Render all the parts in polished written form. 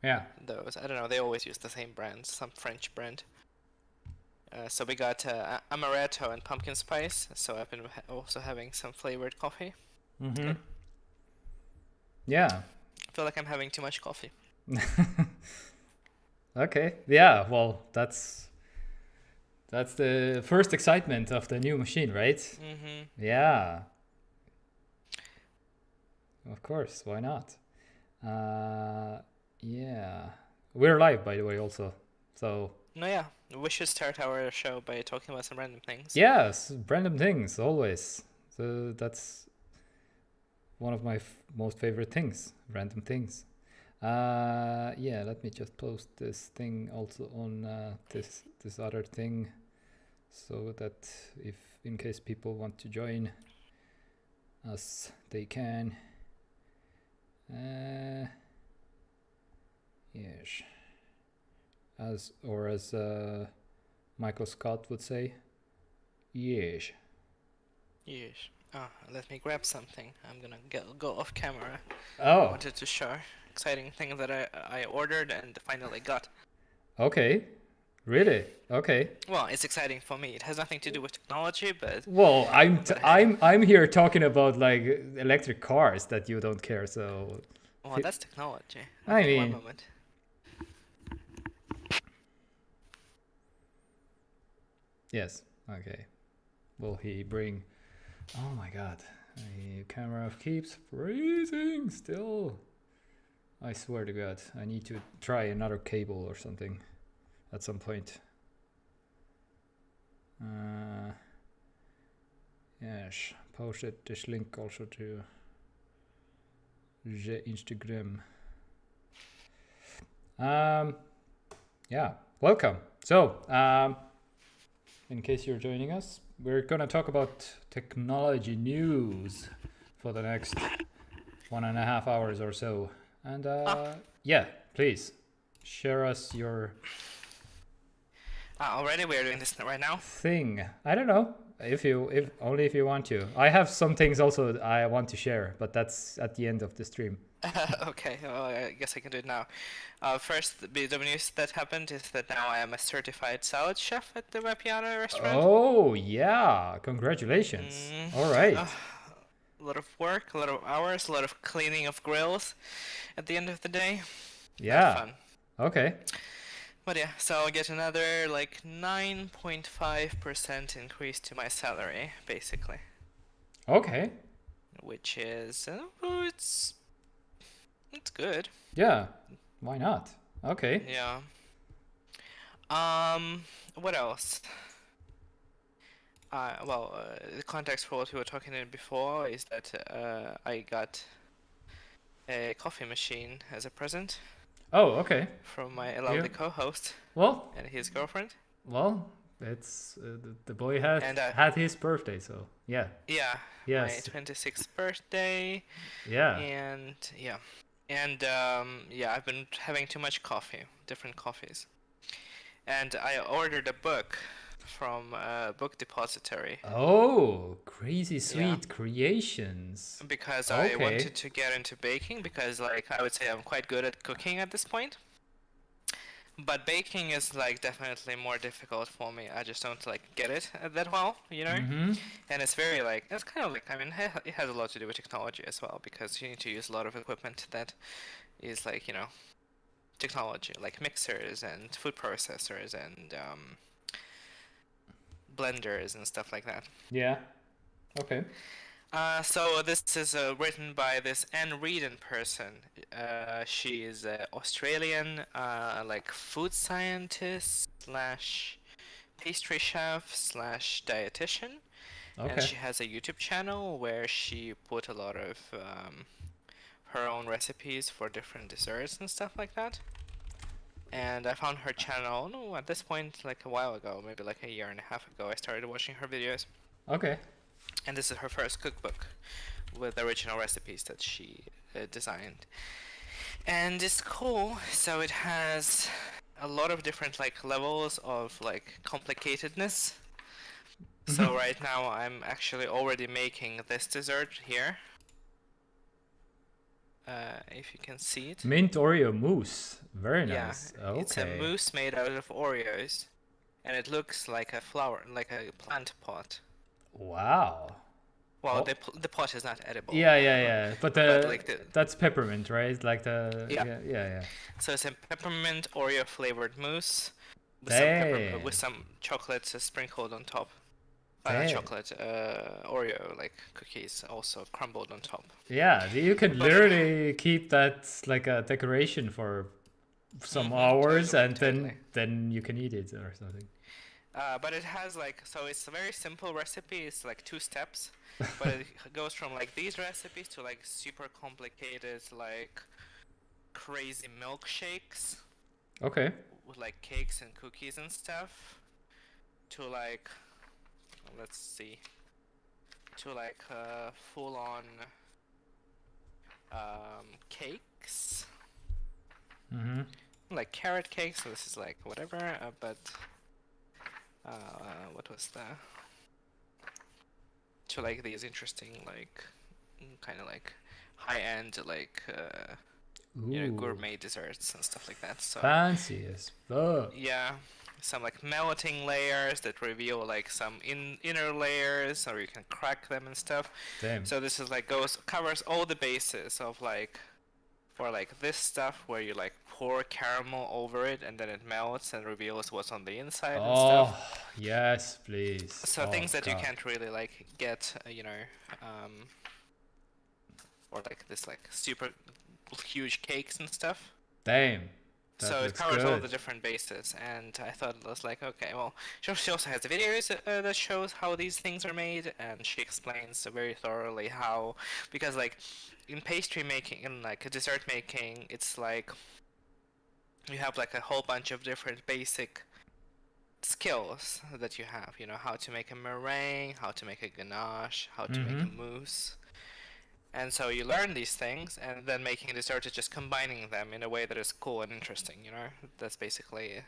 Yeah. Those, I don't know, they always use the same brand, some French brand. So we got amaretto and pumpkin spice. So I've been also having some flavored coffee. Mm-hmm. Good. Yeah. I feel like I'm having too much coffee. Okay. Yeah. Well, that's the first excitement of the new machine, right? Mm-hmm. Yeah. Of course. Why not? Yeah. We're live, by the way, also. So No, yeah, we should start our show by talking about some random things. yes, random things always. So that's one of my most favorite things, random things. Yeah, let me just post this thing also on this other thing, so that if in case people want to join us, they can. Yes, as Michael Scott would say, yes. Yes. Ah, let me grab something. I'm gonna go off camera. I Oh, wanted to show exciting thing that I ordered and finally got. okay. Really? Okay. Well, it's exciting for me. It has nothing to do with technology, Well, but hey. I'm here talking about like electric cars that you don't care. So, Well, that's technology. I Okay, one mean, moment. yes. Okay. Will he bring? Oh my God! The camera keeps freezing still. I swear to God, I need to try another cable or something at some point. Yes, posted this link also to the Instagram. Yeah, welcome. So, in case you're joining us, we're gonna talk about technology news for the next 1.5 hours or so. And yeah, please share us your Already we're doing this right now. thing. I don't know if only if you want to. I have some things also that I want to share, but that's at the end of the stream. Okay, well, I guess I can do it now. First, the news that happened is that now I am a certified salad chef at the Vapiano restaurant. Oh yeah, congratulations. Mm, All right. uh, a lot of work, a lot of hours, a lot of cleaning of grills at the end of the day. Not Yeah. fun. Okay. But yeah, so I'll get another like 9.5% increase to my salary, basically. Okay. Which is, it's good. Yeah. Why not? Okay. Yeah. What else? The context for what we were talking in before is that I got a coffee machine as a present Oh, okay. from my Yeah. lovely co-host Well, and his girlfriend. well, it's the boy had And had his birthday, so yeah. yeah, my Yes. 26th birthday, Yeah. and yeah, and yeah, I've been having too much coffee, different coffees, and I ordered a book from a book depository. Oh, crazy Yeah. sweet creations. Because I Okay. wanted to get into baking because like I would say I'm quite good at cooking at this point. But baking is like definitely more difficult for me. I just don't like get it that well, you know? Mm-hmm. And it's very like it's kind of like I mean it has a lot to do with technology as well because you need to use a lot of equipment that is like, you know, technology like mixers and food processors and blenders and stuff like that. Yeah. Okay. So this is written by this Anne Reardon person. She is an Australian, like food scientist slash pastry chef slash dietitian, and Okay. she has a YouTube channel where she put a lot of her own recipes for different desserts and stuff like that. And I found her channel, no, at this point, like a while ago, maybe like a year and a half ago, I started watching her videos. Okay. And this is her first cookbook with original recipes that she designed. And it's cool, so it has a lot of different like levels of like complicatedness. So right now I'm actually already making this dessert here. if you can see it. Mint Oreo mousse. Very Yeah, nice. it's a Okay. mousse made out of Oreos, and it looks like a flower, like a plant pot. Wow. Well, Oh. the pot is not edible. Yeah. But like that's peppermint, right? Like the Yeah. yeah. So it's a peppermint Oreo flavored mousse with Damn. some chocolate sprinkled on top. Not Damn. chocolate, Oreo like cookies also crumbled on top. Yeah, you can But literally keep that like a decoration for some hours, totally, and totally. then you can eat it or something. But it has like, so it's a very simple recipe. It's like 2 steps, but it goes from like these recipes to like super complicated, like crazy milkshakes Okay. with like cakes and cookies and stuff, to like, let's see, to like full on cakes, Mm-hmm. like carrot cakes. So this is like whatever, but what was that? To like these interesting, like kind of like high-end, like gourmet desserts and stuff like that. So Fancy as fuck. yeah, some like melting layers that reveal like some inner layers, or you can crack them and stuff. Damn. So this is like covers all the bases of like, or like this stuff where you like pour caramel over it and then it melts and reveals what's on the inside and stuff. Oh yes, please. So things that you God. can't really like get, or like this like super huge cakes and stuff. Damn. That So it looks covers all good. the different bases, and I thought it was like, okay, well, she also has the videos that shows how these things are made, and she explains very thoroughly how, because like in pastry making and like dessert making, it's like you have like a whole bunch of different basic skills that you have, how to make a meringue, how to make a ganache, how to make a mousse. And so you learn these things, and then making dessert is just combining them in a way that is cool and interesting, That's basically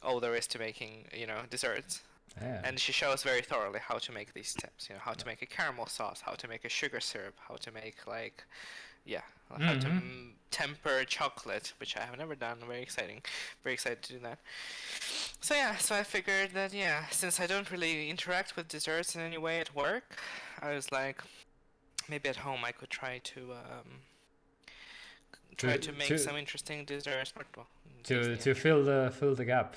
all there is to making, desserts. Yeah. And she shows very thoroughly how to make these steps, how to make a caramel sauce, how to make a sugar syrup, how to make like, how to temper chocolate, which I have never done. Very exciting. Very excited to do that. So yeah, so I figured that, since I don't really interact with desserts in any way at work, I was like, maybe at home I could try to make some interesting desserts. To fill the gap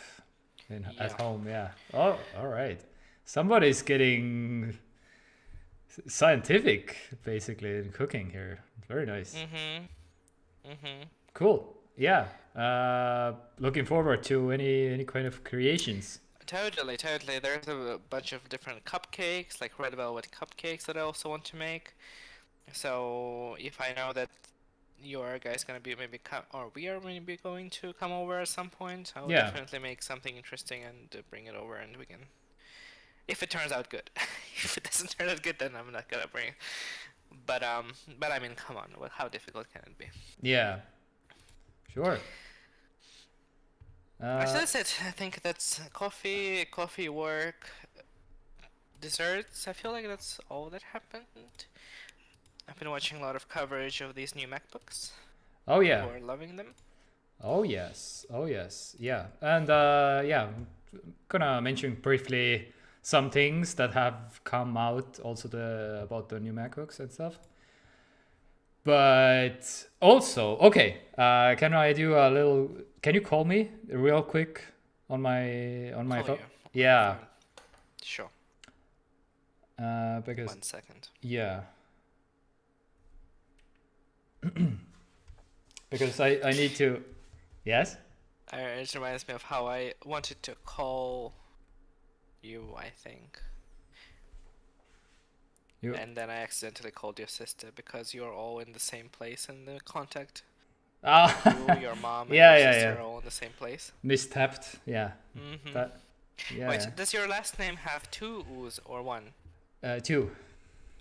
at home. Yeah. Oh, all right. Somebody's getting scientific basically in cooking here. Very nice. Cool. Yeah. Looking forward to any kind of creations. Totally. There's a bunch of different cupcakes, like red velvet cupcakes, that I also want to make. So if I know that you guys gonna be we are maybe going to come over at some point, I'll definitely make something interesting and bring it over, and we can. If it turns out good. If it doesn't turn out good, then I'm not gonna bring it. But I mean, come on, how difficult can it be? Yeah. Sure. So that's it. I think that's coffee, work, desserts. I feel like that's all that happened. I've been watching a lot of coverage of these new MacBooks. Oh yeah. People are loving them. Oh yes. Yeah. And I'm gonna mention briefly some things that have come out also about the new MacBooks and stuff. But also, okay, can I do a little? Can you call me real quick on my phone? Yeah. Sure. Because 1 second. Yeah. Because I need to. Yes. It reminds me of how I wanted to call you, I think. And then I accidentally called your sister because you're all in the same place in the contact. You, your mom, and your sister are all in the same place. Mistapped, yeah. Wait, does your last name have 2 U's or 1? 2.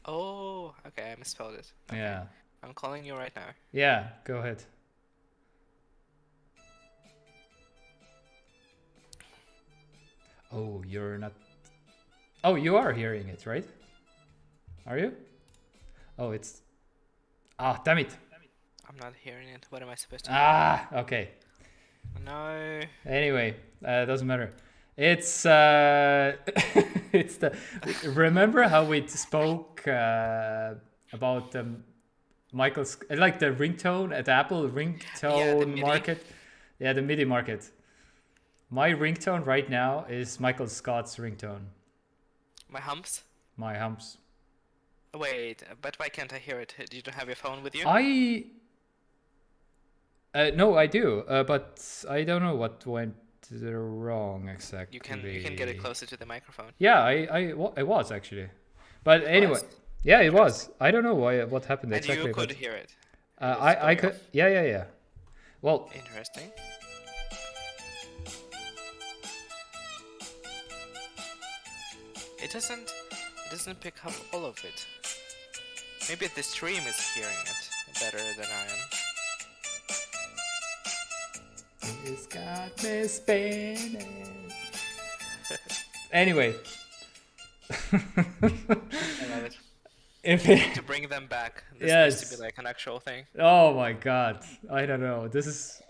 Oh, okay, I misspelled it. Okay. Yeah. I'm calling you right now. Yeah, go ahead. Oh, you're not. Oh, you are hearing it, right? Are you? Oh, it's. Ah, damn it. I'm not hearing it. What am I supposed to do? Ah, okay. No. Anyway, doesn't matter. It's it's the. Remember how we spoke about Michael's like the ringtone at Apple Yeah, the ringtone MIDI. market? Yeah, the MIDI market. My ringtone right now is Michael Scott's ringtone. My Humps. My Humps. Wait, but why can't I hear it? You don't have your phone with you? I no, I do, but I don't know what went wrong exactly. You can get it closer to the microphone. Yeah, I was actually, but anyway, Was? yeah, it was. I don't know what happened And exactly. you could but, hear it. I could. Off. Yeah. Well, Interesting. It doesn't pick up all of it. Maybe the stream is hearing it better than I am. it's got me spinning. Anyway. I love it. If We need to bring them back. This needs to yes. be like an actual thing. Oh my god. I don't know. This is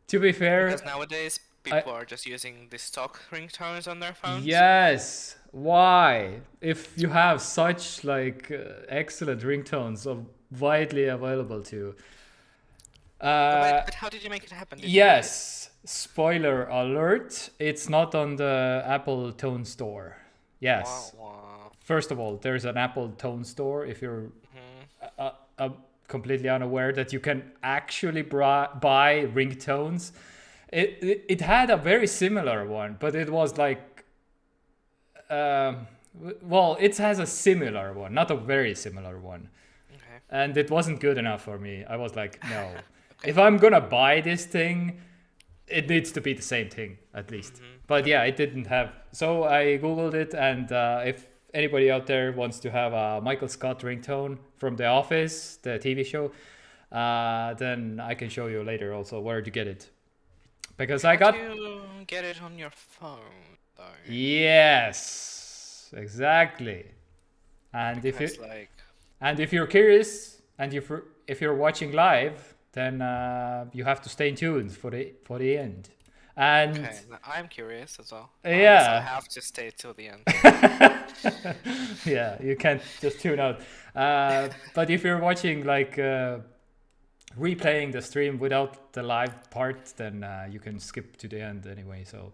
to be fair. Because nowadays people are just using the stock ringtones on their phones. Yes. Why? If you have such like excellent ringtones widely available to. But how did you make it happen? Did Yes. Spoiler alert. It's not on the Apple Tone Store. Yes. Wow. First of all, there's an Apple Tone Store if you're completely unaware that you can actually buy ringtones. It had a very similar one, but it was like, well, it has a similar one, not a very similar one. Okay. And it wasn't good enough for me. I was like, no. Okay. If I'm gonna buy this thing, it needs to be the same thing at least. But yeah, it didn't have. So I googled it, and if anybody out there wants to have a Michael Scott ringtone from The Office, the TV show, then I can show you later also where to get it. Because I got. You get it on your phone, though. Yes, exactly. And Because, if you're curious, and if you're watching live, then you have to stay tuned for the end. And okay, I'm curious as well. Yeah. I have to stay till the end. Yeah, you can't just tune out. But if you're watching like replaying the stream without the live part, then you can skip to the end anyway. So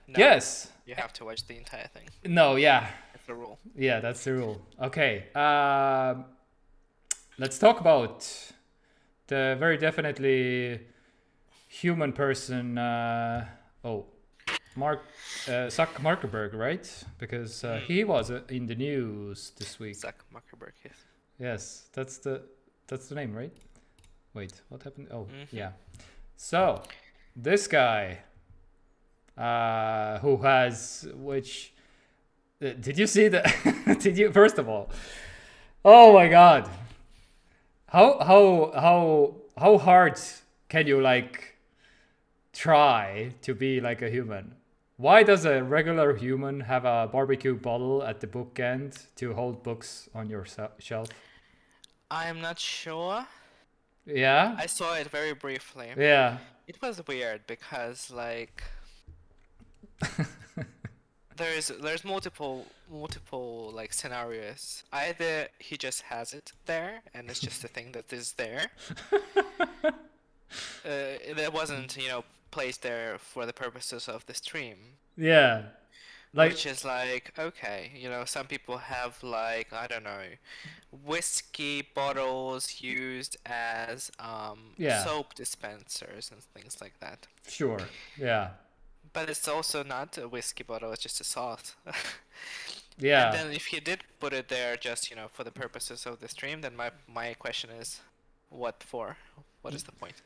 No, yes, you have to watch the entire thing. no, yeah, It's the rule. yeah, that's the rule. Okay, let's talk about the very definitely human person. Zuck Markerberg, right? Because he was in the news this week. Zuck Markerberg, yes. Yes, that's the name, right? Wait, what happened? Oh, yeah. So this guy, who has did you see the? Did you first of all? Oh my God! How hard can you like try to be like a human? Why does a regular human have a barbecue bottle at the bookend to hold books on your shelf? I'm not sure. Yeah? I saw it very briefly. Yeah. It was weird because like there's multiple like scenarios. Either he just has it there and it's just a thing that is there. It wasn't, placed there for the purposes of the stream. Yeah. Like, which is like, okay, some people have like, I don't know, whiskey bottles used as soap dispensers and things like that. Sure. Yeah. But it's also not a whiskey bottle, it's just a sauce. Yeah. And then if he did put it there just, for the purposes of the stream, then my question is, what for? What is the point?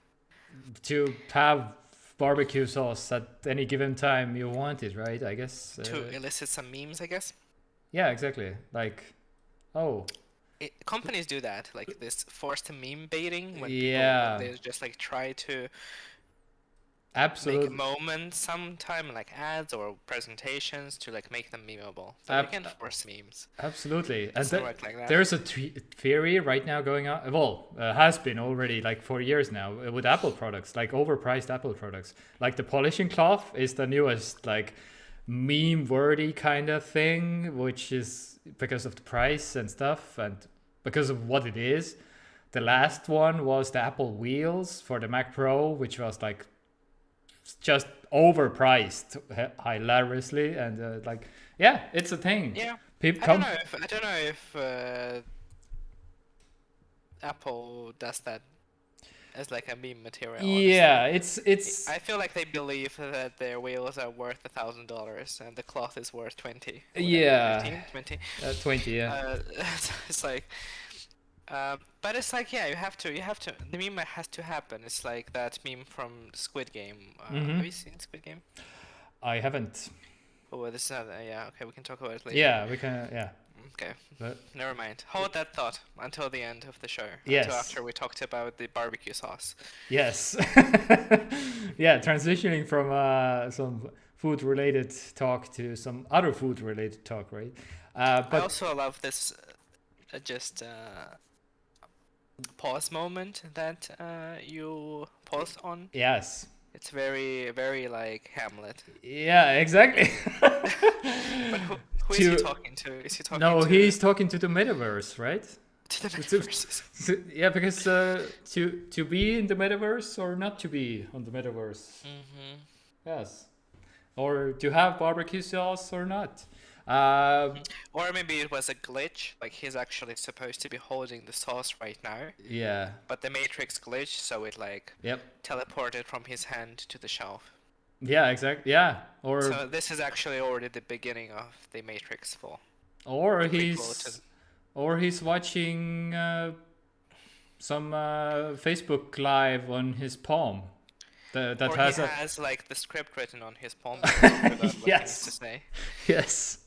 To have barbecue sauce at any given time you want it, right? I guess. To elicit some memes, I guess? Yeah, exactly. Like, oh. Companies do that, like this forced meme baiting when Yeah. people, they just like try to Absolutely. make moments sometime, like ads or presentations, to like make them memeable. So you can't force memes. Absolutely. It doesn't work like that. There's a theory right now going on, well, has been already like 4 years now, with Apple products, like overpriced Apple products. Like the polishing cloth is the newest like meme worthy kind of thing, which is because of the price and stuff and because of what it is. The last one was the Apple wheels for the Mac Pro, which was like just overpriced hilariously, and like, yeah, it's a thing. Yeah, People I don't know if Apple does that as like a meme material. Honestly. Yeah, it's. I feel like they believe that their wheels are worth $1,000 and the cloth is worth 20. Yeah, 15, 20. 20. Yeah. It's like. But it's like, yeah, you have to, the meme has to happen. It's like that meme from Squid Game. Have you seen Squid Game? I haven't. Oh, this is not, yeah, okay, we can talk about it later. Yeah, we can, yeah. Okay, But never mind. Hold that thought until the end of the show. Yes. Until after we talked about the barbecue sauce. Yes. Yeah, transitioning from some food-related talk to some other food-related talk, right? But I also love this pause moment that you paused on. yes. It's very, very like Hamlet. Yeah, exactly. But who is he talking to? Is he talking No, to... he's talking to the metaverse, right? To the Metaverse. Yeah, because to be in the metaverse or not to be on the metaverse. Yes. Or to have barbecue sauce or not. Or maybe it was a glitch, like he's actually supposed to be holding the sauce right now, Yeah. but the Matrix glitched, so it like teleported from his hand to the shelf. Yeah, exactly. Yeah. Or So this is actually already the beginning of the Matrix fall. or he's watching some Facebook live on his palm. That or has he a has like the script written on his palm. What he needs to say. Yes.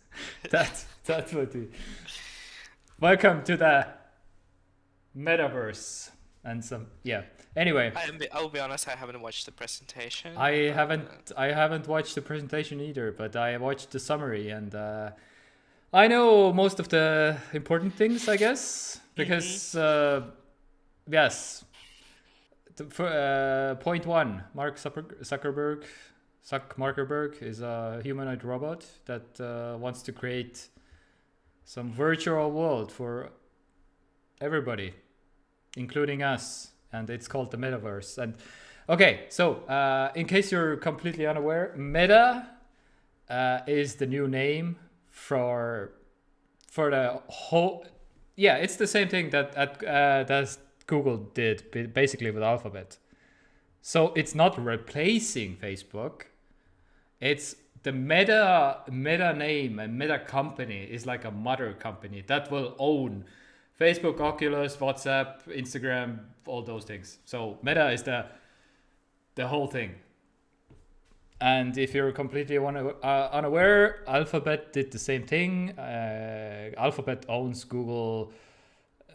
That's what he. Welcome to the metaverse and some Anyway, I'll be honest, I haven't watched the presentation. I haven't watched the presentation either, but I watched the summary and I know most of the important things, I guess, because yes. Point one: Mark Zuckerberg is a humanoid robot that wants to create some virtual world for everybody, including us, and it's called the Metaverse. And okay, so in case you're completely unaware, Meta is the new name for the whole. Yeah, it's the same thing that Google did basically with Alphabet. So it's not replacing Facebook. It's the Meta name and Meta company is like a mother company that will own Facebook, Oculus, WhatsApp, Instagram, all those things. So Meta is the whole thing. And if you're completely unaware, Alphabet did the same thing. Alphabet owns Google,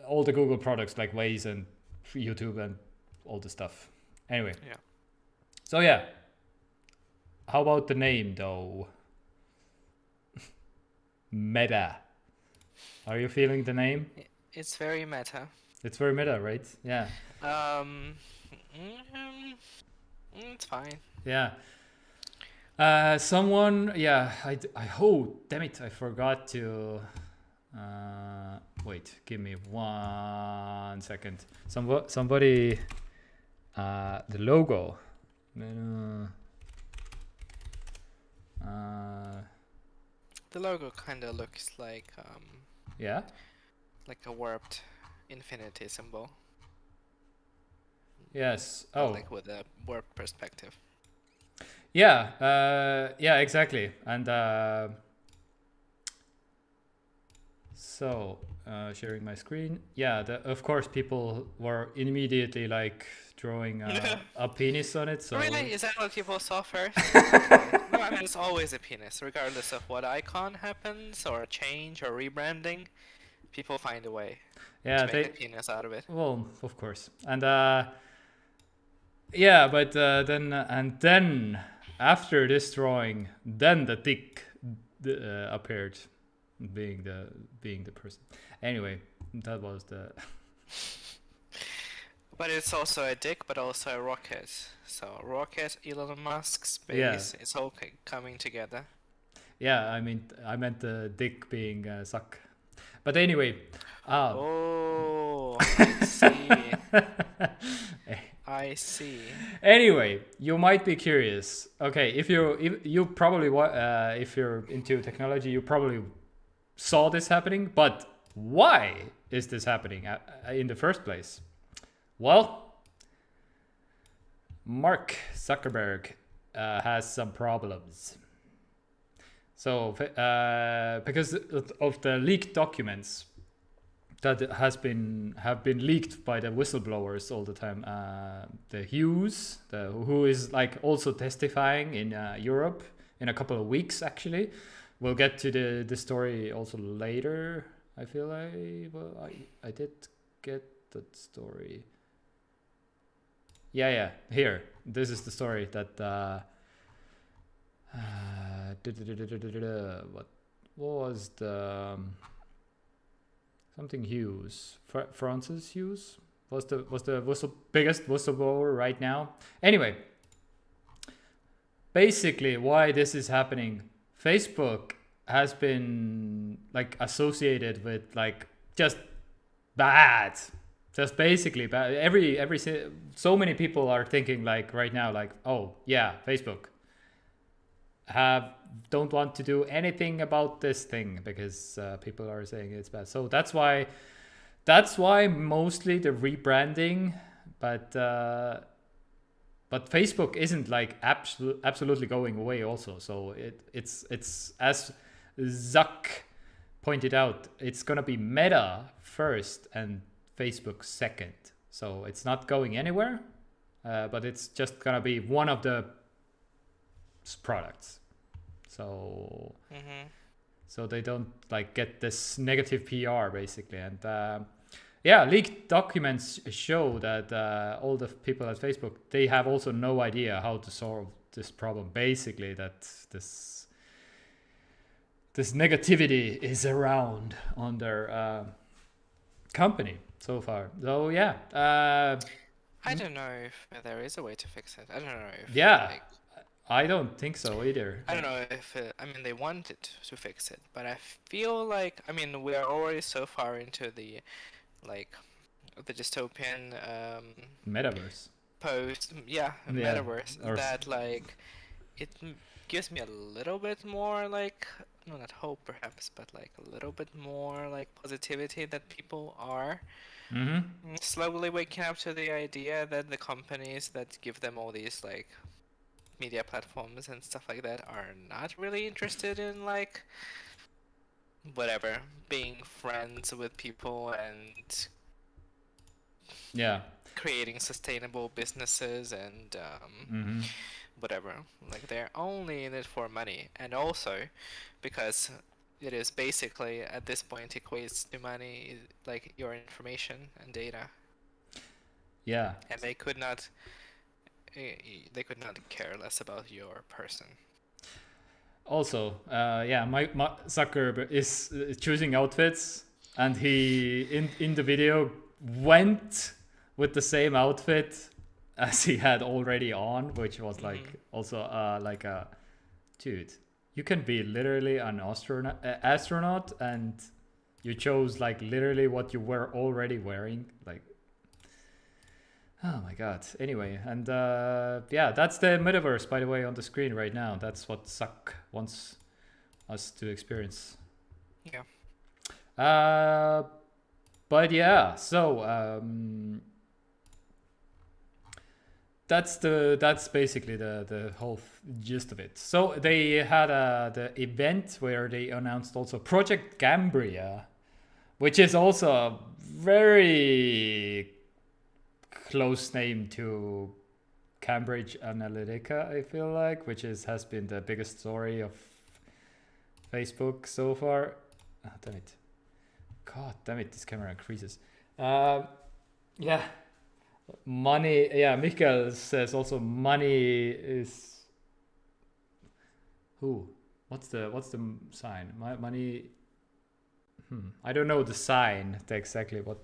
all the Google products like Waze and YouTube and all the stuff. Anyway. Yeah. So yeah. How about the name though? Meta. Are you feeling the name? It's very meta. It's very meta, right? Yeah. It's fine. Yeah. Someone, yeah, oh, damn it, I forgot to, wait, give me 1 second. Somebody, the logo. The logo kind of looks like, yeah? like a warped infinity symbol. Yes, But like with a warped perspective. Yeah, yeah, exactly. And so sharing my screen. Yeah, of course, people were immediately like drawing a penis on it. So really, is that what people saw first? No, I mean it's always a penis, regardless of what icon happens or a change or rebranding. People find a way to make a penis out of it. Well, of course, and Yeah, but then after this drawing, then the dick appeared, being the person. Anyway, that was the But it's also a dick, but also a rocket. So rocket, Elon Musk, yeah. space, it's all coming together. Yeah, I mean, I meant the dick being suck. But anyway, um, Oh, I see. I see. anyway, you might be curious. Okay, if you probably if you're into technology, you probably saw this happening. But why is this happening in the first place? Well, Mark Zuckerberg has some problems. So, because of the leaked documents that have been leaked by the whistleblowers all the time, the Hughes, who is like also testifying in Europe in a couple of weeks. Actually, we'll get to the story also later. I feel like I did get that story. Yeah. Here, this is the story that. What was the something Hughes? Francis Hughes was the biggest whistleblower right now. Anyway, basically, why this is happening? Facebook has been like associated with like just bad, just basically bad. So many people are thinking like right now, like, oh yeah, Facebook don't want to do anything about this thing because people are saying it's bad. So that's why mostly the rebranding, but Facebook isn't like absolutely going away also. So it's as Zuck pointed out, it's gonna be Meta first and Facebook second. So it's not going anywhere, but it's just gonna be one of the products. So so they don't like get this negative PR basically. And yeah, leaked documents show that all the people at Facebook, they have also no idea how to solve this problem. Basically, that this negativity is around on their company so far. So yeah, I don't know if there is a way to fix it. I don't know if yeah, I don't think so either. I don't know if I mean they wanted to fix it, but I feel like I mean we are already so far into the like the dystopian Metaverse. Metaverse that like it gives me a little bit more like no, not hope perhaps, but like a little bit more like positivity that people are slowly waking up to the idea that the companies that give them all these like media platforms and stuff like that are not really interested in like whatever being friends with people and yeah, creating sustainable businesses and whatever. Like they're only in it for money, and also because it is basically at this point equates to money like your information and data. Yeah. And they could not care less about your person. Also, yeah, my Zucker is choosing outfits, and he in the video went with the same outfit as he had already on, which was like also like a dude. You can be literally an astronaut, and you chose like literally what you were already wearing, like. Oh my god. Anyway, and yeah, that's the metaverse, by the way, on the screen right now. That's what Zuck wants us to experience. Yeah. But yeah, so that's basically the whole gist of it. So they had the event where they announced also Project Cambria, which is also a very close name to Cambridge Analytica, I feel like, which has been the biggest story of Facebook so far. Oh, damn it. God damn it, this camera increases. Yeah. Money, yeah, Mikael says also money is who? What's the sign? Money. I don't know the sign exactly what,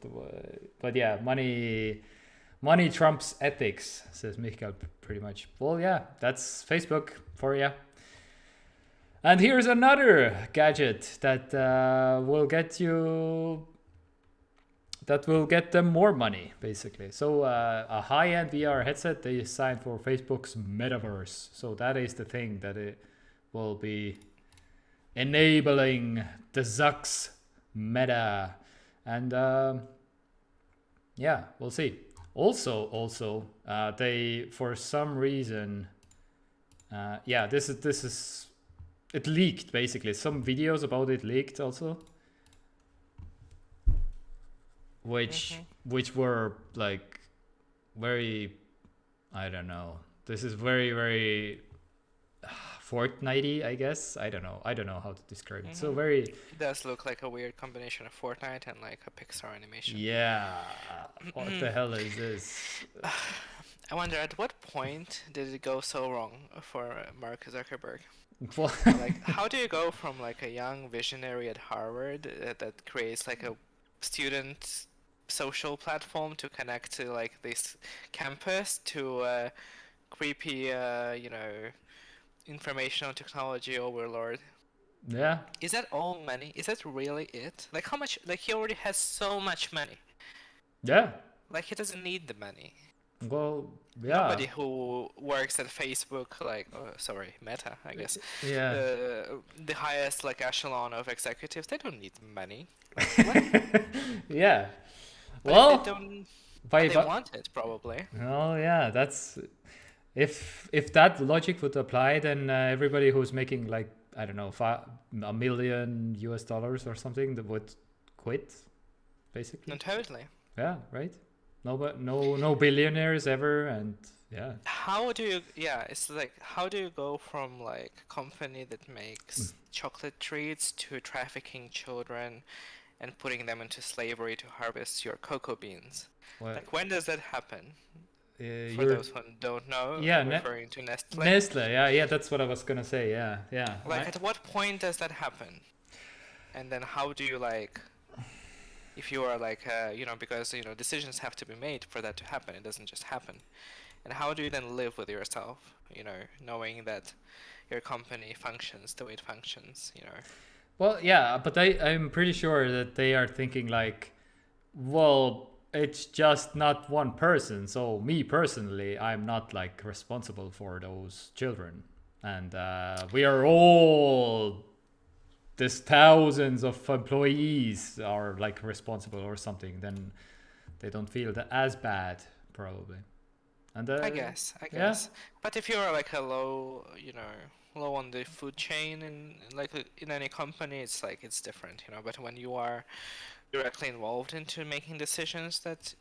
but yeah, money trumps ethics, says Mikael pretty much. Well, yeah, that's Facebook for you. And here's another gadget that will get them more money, basically. So a high-end VR headset they designed for Facebook's Metaverse. So that is the thing that it will be enabling the Zuck's meta. And yeah, we'll see. Also, they for some reason, yeah, this is it leaked basically. Some videos about it leaked also, which were like very, I don't know. This is very Fortnite-y, I guess. I don't know how to describe it. So very. It does look like a weird combination of Fortnite and like a Pixar animation. Yeah. What the hell is this? I wonder at what point did it go so wrong for Mark Zuckerberg? Well, Like, how do you go from like a young visionary at Harvard that creates like a student social platform to connect to like this campus to a creepy, informational technology overlord? yeah. Is that all money? Is that really it? Like, how much? Like, he already has so much money. Yeah. Like, he doesn't need the money. Well, yeah. Nobody who works at Facebook, like, Meta, I guess. Yeah. The highest like echelon of executives, they don't need money. Yeah. But Well, they want it probably. Oh yeah, that's if that logic would apply, then everybody who's making like I don't know $1 million or something that would quit, basically. No, totally. Yeah, right. No billionaires ever, and yeah. How do you? Yeah, it's like how do you go from like a company that makes chocolate treats to trafficking children and putting them into slavery to harvest your cocoa beans? Well, Like when does that happen? For you're those who don't know, Yeah, I'm referring to Nestle. Nestle. Yeah, that's what I was gonna say. Yeah. Like at what point does that happen? And then how do you like, if you are like, because decisions have to be made for that to happen. It doesn't just happen. And how do you then live with yourself? Knowing that your company functions the way it functions. Well, yeah, but I'm pretty sure that they are thinking like, well, it's just not one person. So me personally, I'm not like responsible for those children, and we are all. There's thousands of employees are like responsible or something. Then they don't feel that as bad, probably. And I guess. Yeah. But if you're like a low on the food chain and like in any company, it's like it's different, But when you are directly involved into making decisions that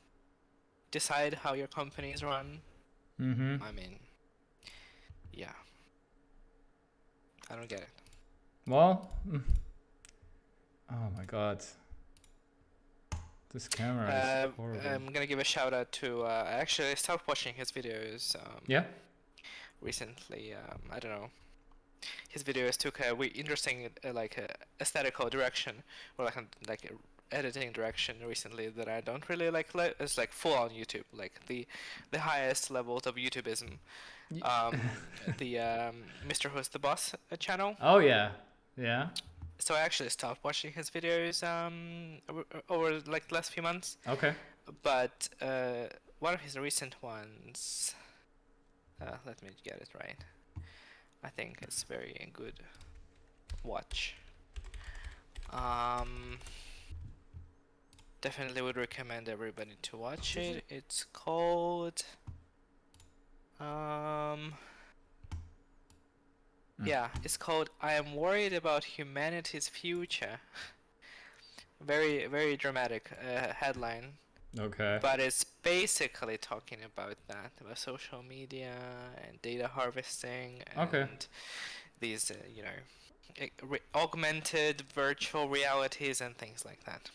decide how your company is run, I mean, yeah, I don't get it. Well, oh my god. This camera is horrible. I'm gonna give a shout out to I actually stopped watching his videos recently. I don't know. His videos took a interesting aesthetical direction, or like a editing direction recently that I don't really like. It's like full on YouTube, like the highest levels of YouTubeism. The Mr. Who's the Boss channel. Oh yeah. So I actually stopped watching his videos over like the last few months. Okay. But one of his recent ones, let me get it right. I think it's very good watch. Definitely would recommend everybody to watch it. It's called it's called I Am Worried About Humanity's Future. Very, very dramatic headline. Okay. But it's basically talking about social media and data harvesting and these, augmented virtual realities and things like that.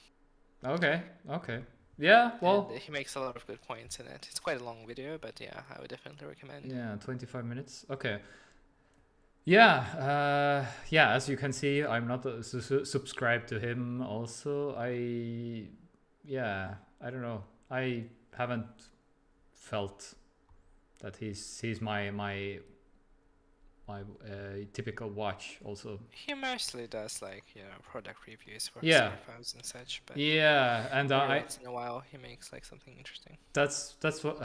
Okay. Yeah, And well, he makes a lot of good points in it. It's quite a long video, but yeah, I would definitely recommend. yeah, 25 minutes. Okay. Yeah, yeah, as you can see, I'm not subscribed to him also. Yeah, I don't know. I haven't felt that he's my typical watch also. He mostly does like, you know, product reviews for Yeah, smartphones and such, but yeah, and every once in a while he makes like something interesting. that's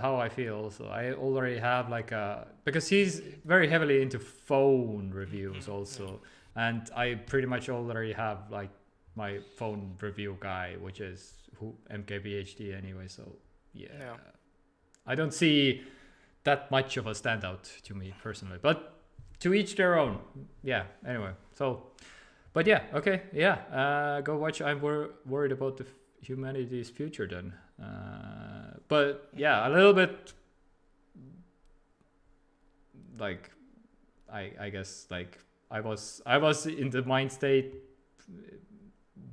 how I feel also. I already have like a, because he's very heavily into phone reviews also, and I pretty much already have like my phone review guy, which is who MKBHD anyway. So yeah, Yeah. I don't see that much of a standout to me personally, but to each their own. Yeah. Anyway, so, but yeah, okay, yeah. Go watch. I'm worried about the humanity's future then. But yeah, a little bit like I guess like I was in the mind state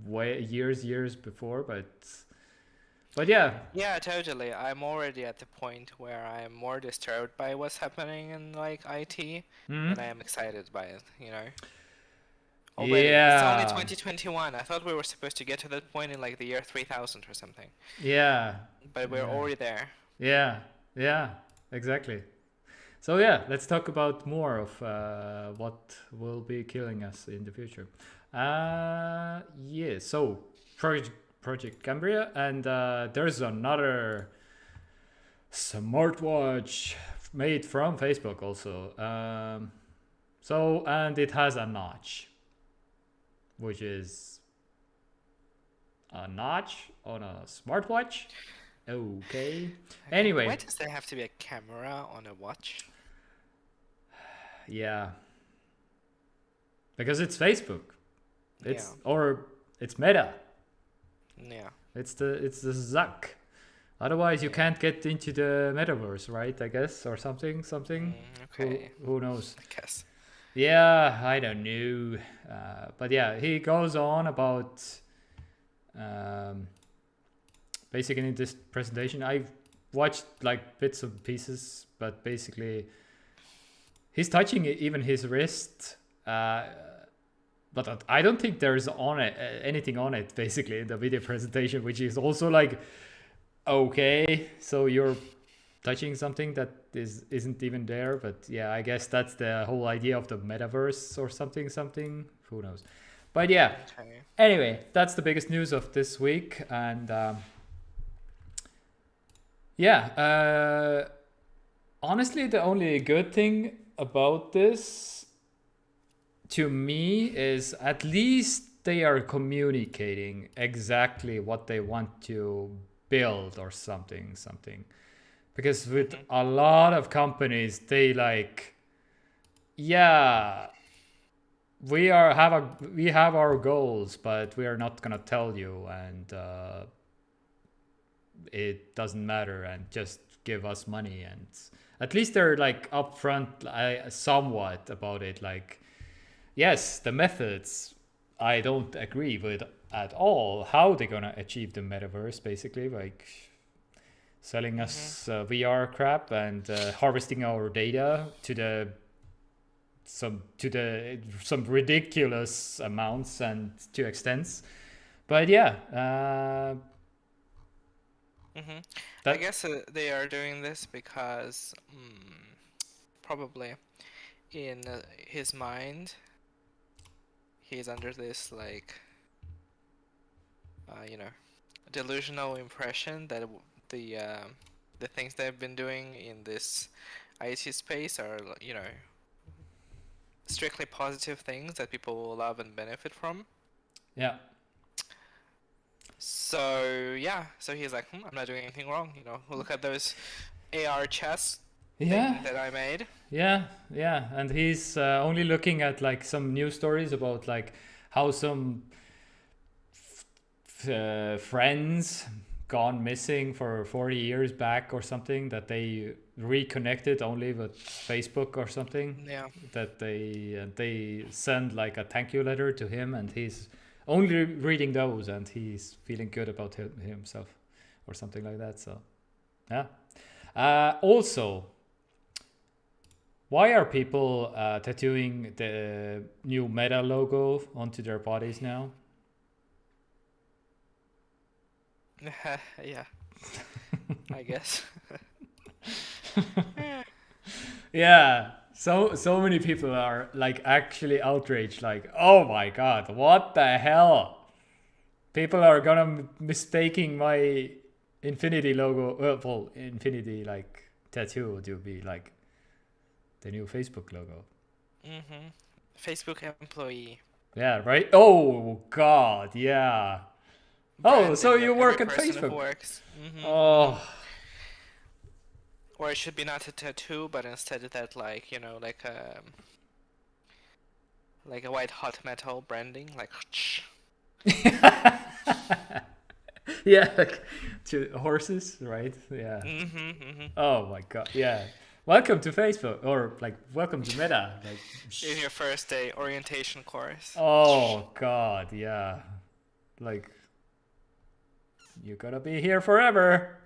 way years before, but yeah. Yeah, totally. I'm already at the point where I'm more disturbed by what's happening in like IT than I am excited by it, you know? Already. It's only Yeah. 2021. I thought we were supposed to get to that point in like the year 3000 or something. Yeah. But we're already there. Yeah. Yeah. Exactly. So yeah, let's talk about more of what will be killing us in the future. Yeah. So Project Cambria, and there's another smartwatch made from Facebook also. So, and it has a notch, which is a notch on a smartwatch. Okay. Anyway. Why does there have to be a camera on a watch? Yeah. Because it's Facebook. It's Yeah. or it's Meta. Yeah. It's the Zuck. Otherwise, you can't get into the Metaverse, right? I guess, or something. Okay. Who knows? I guess. Yeah, I don't know. But yeah, he goes on about basically in this presentation. I watched like bits and pieces, but basically he's touching even his wrist. But I don't think there's on it anything on it basically in the video presentation, which is also like, okay, so you're touching something that isn't even there. But yeah, I guess that's the whole idea of the metaverse or something. Who knows? But yeah. Okay. Anyway, that's the biggest news of this week, and yeah. Honestly, the only good thing about this to me is at least they are communicating exactly what they want to build or something. Because with a lot of companies, they like, yeah, we have our goals, but we are not gonna tell you, and it doesn't matter, and just give us money. And at least they're like upfront somewhat about it. Like, yes, the methods I don't agree with at all. How they're gonna achieve the metaverse, basically, like selling us VR crap and harvesting our data to some ridiculous amounts and to extents. But yeah, I guess they are doing this because probably in his mind he's under this like delusional impression that the things they've been doing in this IT space are, you know, strictly positive things that people will love and benefit from. Yeah. So yeah, so he's like, I'm not doing anything wrong. You know, look at those AR chess thing that I made. Yeah, and he's only looking at like some news stories about like how some friends gone missing for 40 years back or something, that they reconnected only with Facebook or something. Yeah. That they send like a thank you letter to him, and he's only reading those, and he's feeling good about himself or something like that. So yeah. Also, why are people tattooing the new Meta logo onto their bodies now? Yeah, I guess. Yeah, so many people are like actually outraged, like, oh my god, what the hell? People are gonna mistaking my infinity logo, well, infinity like tattoo to be like the new Facebook logo. Facebook employee. Yeah, right. Oh god, yeah. Oh, so Branding you of every work at person who Facebook? works. Oh, Or it should be not a tattoo, but instead that like, you know, like a white hot metal branding, like yeah, like to horses, right? Yeah. mm-hmm. Oh my god, yeah. Welcome to Facebook, or like welcome to Meta. Like, In your first day orientation course. oh god, yeah. Like, you're gonna be here forever.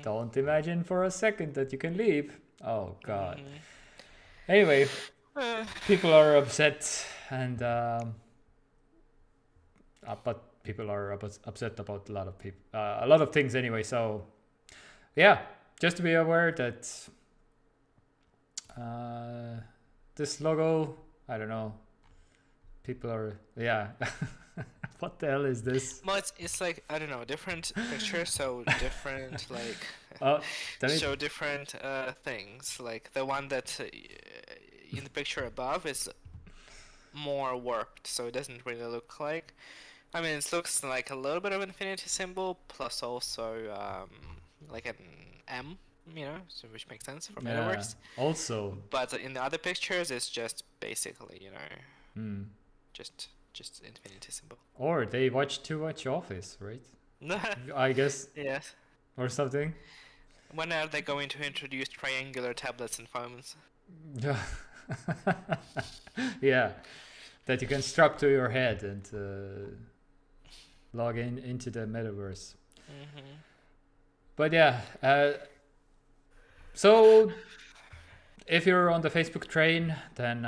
Don't imagine for a second that you can leave. Oh god. Anyway, people are upset, and but people are upset about a lot of things anyway. So yeah, just to be aware that this logo, I don't know, people are, yeah. What the hell is this? Well, it's like, I don't know, different pictures, so different like show different things. Like the one that in the picture above is more warped, so it doesn't really look like. I mean, it looks like a little bit of infinity symbol, plus also like an M, you know, so which makes sense for Metaverse. Also, but in the other pictures, it's just basically, you know, just infinity symbol. Or they watch too much Office, right? I guess. Yes. Or something. When are they going to introduce triangular tablets and phones? Yeah, that you can strap to your head and log into the metaverse. But yeah, so if you're on the Facebook train, then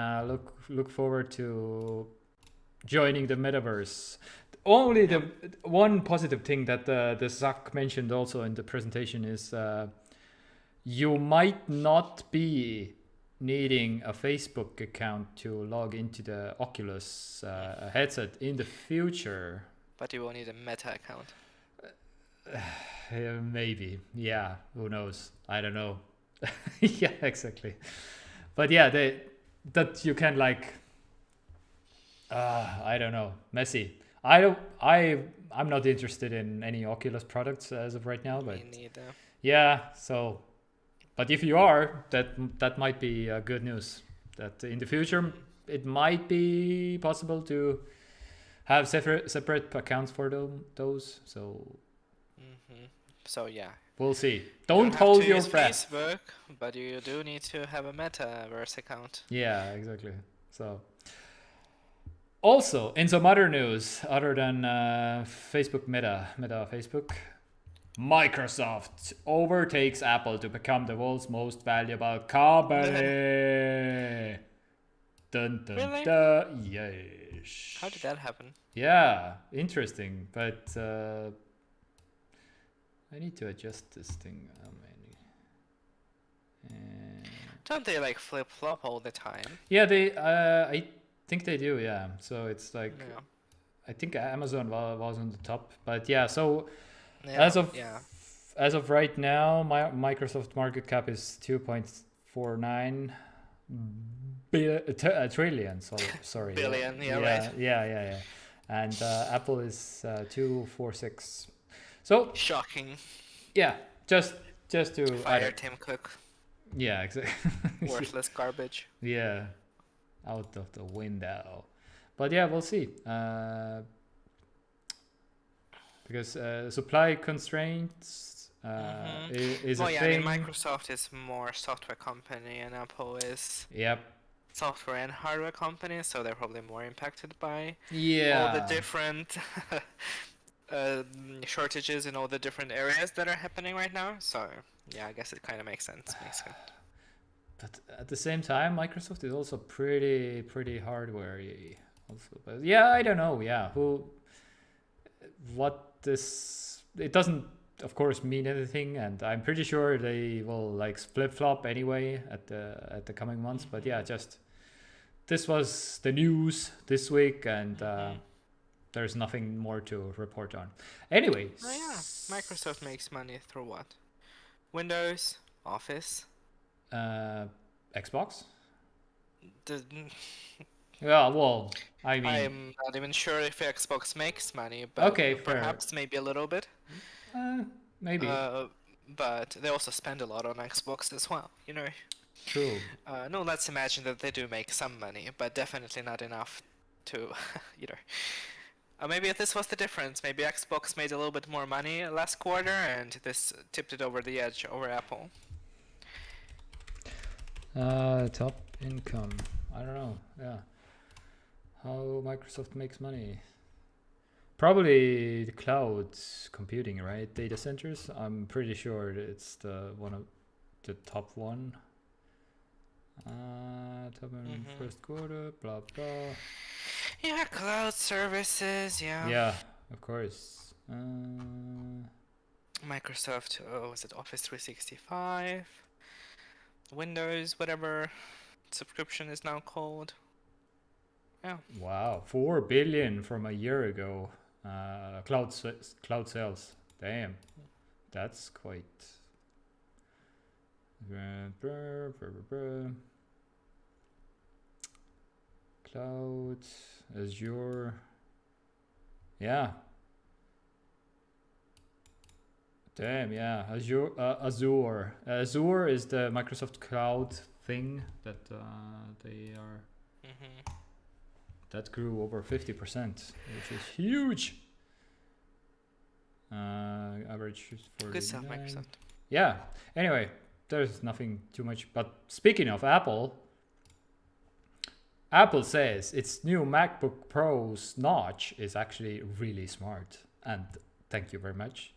look forward to joining the metaverse. Only the one positive thing that the Zach mentioned also in the presentation is you might not be needing a Facebook account to log into the Oculus headset in the future. But you will need a Meta account. Maybe. Yeah, who knows? I don't know. Yeah, exactly. But yeah, that you can like I don't know, messy. I'm not interested in any Oculus products as of right now, but Me neither. yeah, so but if you are, that might be good news. That in the future it might be possible to have separate accounts for those. So so yeah, we'll see. Don't hold your breath. Facebook, but you do need to have a Metaverse account. Yeah, exactly. So also in some other news other than Facebook Meta Facebook, Microsoft overtakes Apple to become the world's most valuable company. Dun, dun, Really? dun. Yes. How did that happen? Yeah, interesting. But I need to adjust this thing. Don't they like flip flop all the time? Yeah, they. I think they do. Yeah. So it's like, Yeah. I think Amazon was on the top, but yeah. So Yeah, as of right now, my Microsoft market cap is 2.49 trillion. Sorry. Billion. Yeah, right. Yeah. And Apple is 246. So shocking. Yeah, just to fire Tim Cook. Yeah, exactly. Worthless garbage. Yeah, out of the window. But yeah, we'll see. Because supply constraints is well, a yeah, thing. I mean, Microsoft is more software company, and Apple is software and hardware company, so they're probably more impacted by all the different shortages in all the different areas that are happening right now. So yeah, I guess it kind of makes sense. But at the same time, Microsoft is also pretty hardware-y also. But yeah, I don't know. Yeah, it doesn't, of course, mean anything, and I'm pretty sure they will like flip-flop anyway at the coming months. But yeah, just this was the news this week, and there's nothing more to report on. Anyway. Oh yeah, Microsoft makes money through what? Windows, Office. Xbox? The, Yeah, well, I mean, I'm not even sure if Xbox makes money, but okay, perhaps maybe a little bit. Maybe. But they also spend a lot on Xbox as well, you know. True. No, let's imagine that they do make some money, but definitely not enough to, you know. Maybe this was the difference. Maybe Xbox made a little bit more money last quarter, and this tipped it over the edge over Apple. Top income. I don't know. Yeah. How Microsoft makes money? Probably the cloud computing, right? Data centers. I'm pretty sure it's the one of the top one. Top in first quarter. Blah blah. Yeah, cloud services. Yeah. Yeah, of course. Microsoft. Oh, was it Office 365? Windows, whatever subscription is now called. Yeah. Wow, 4 billion from a year ago. Cloud sales. Damn, that's quite. Cloud, Azure. Yeah. Damn, yeah. Azure. Azure is the Microsoft Cloud thing that they are. That grew over 50%, which is huge. Average is 49. Good stuff, Microsoft. Yeah. Anyway, there's nothing too much. But speaking of Apple, Apple says its new MacBook Pro's notch is actually really smart. And thank you very much.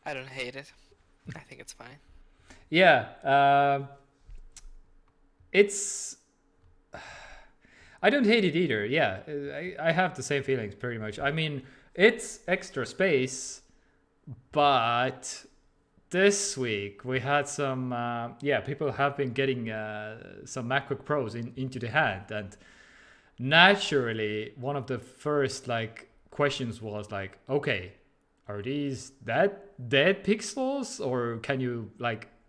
I don't hate it. I think it's fine. Yeah. It's... I don't hate it either. Yeah, I have the same feelings pretty much. I mean, it's extra space, but this week we had some, people have been getting some MacBook Pros into the hand, and naturally, one of the first questions was like, okay, are these dead pixels, or can you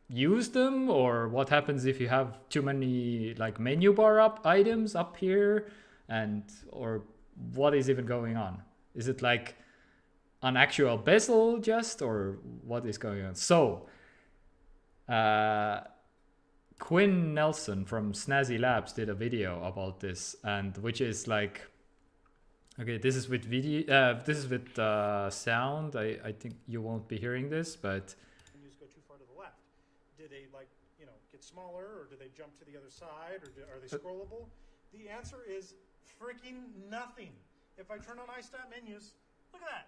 use them, or what happens if you have too many menu bar up items up here, or what is even going on? Is it an actual bezel just, or what is going on? So Quinn Nelson from Snazzy Labs did a video about this, and which is okay, this is with video, this is with sound. I think you won't be hearing this, but do they get smaller, or do they jump to the other side, or are they scrollable? The answer is freaking nothing. If I turn on iStat menus, look at that.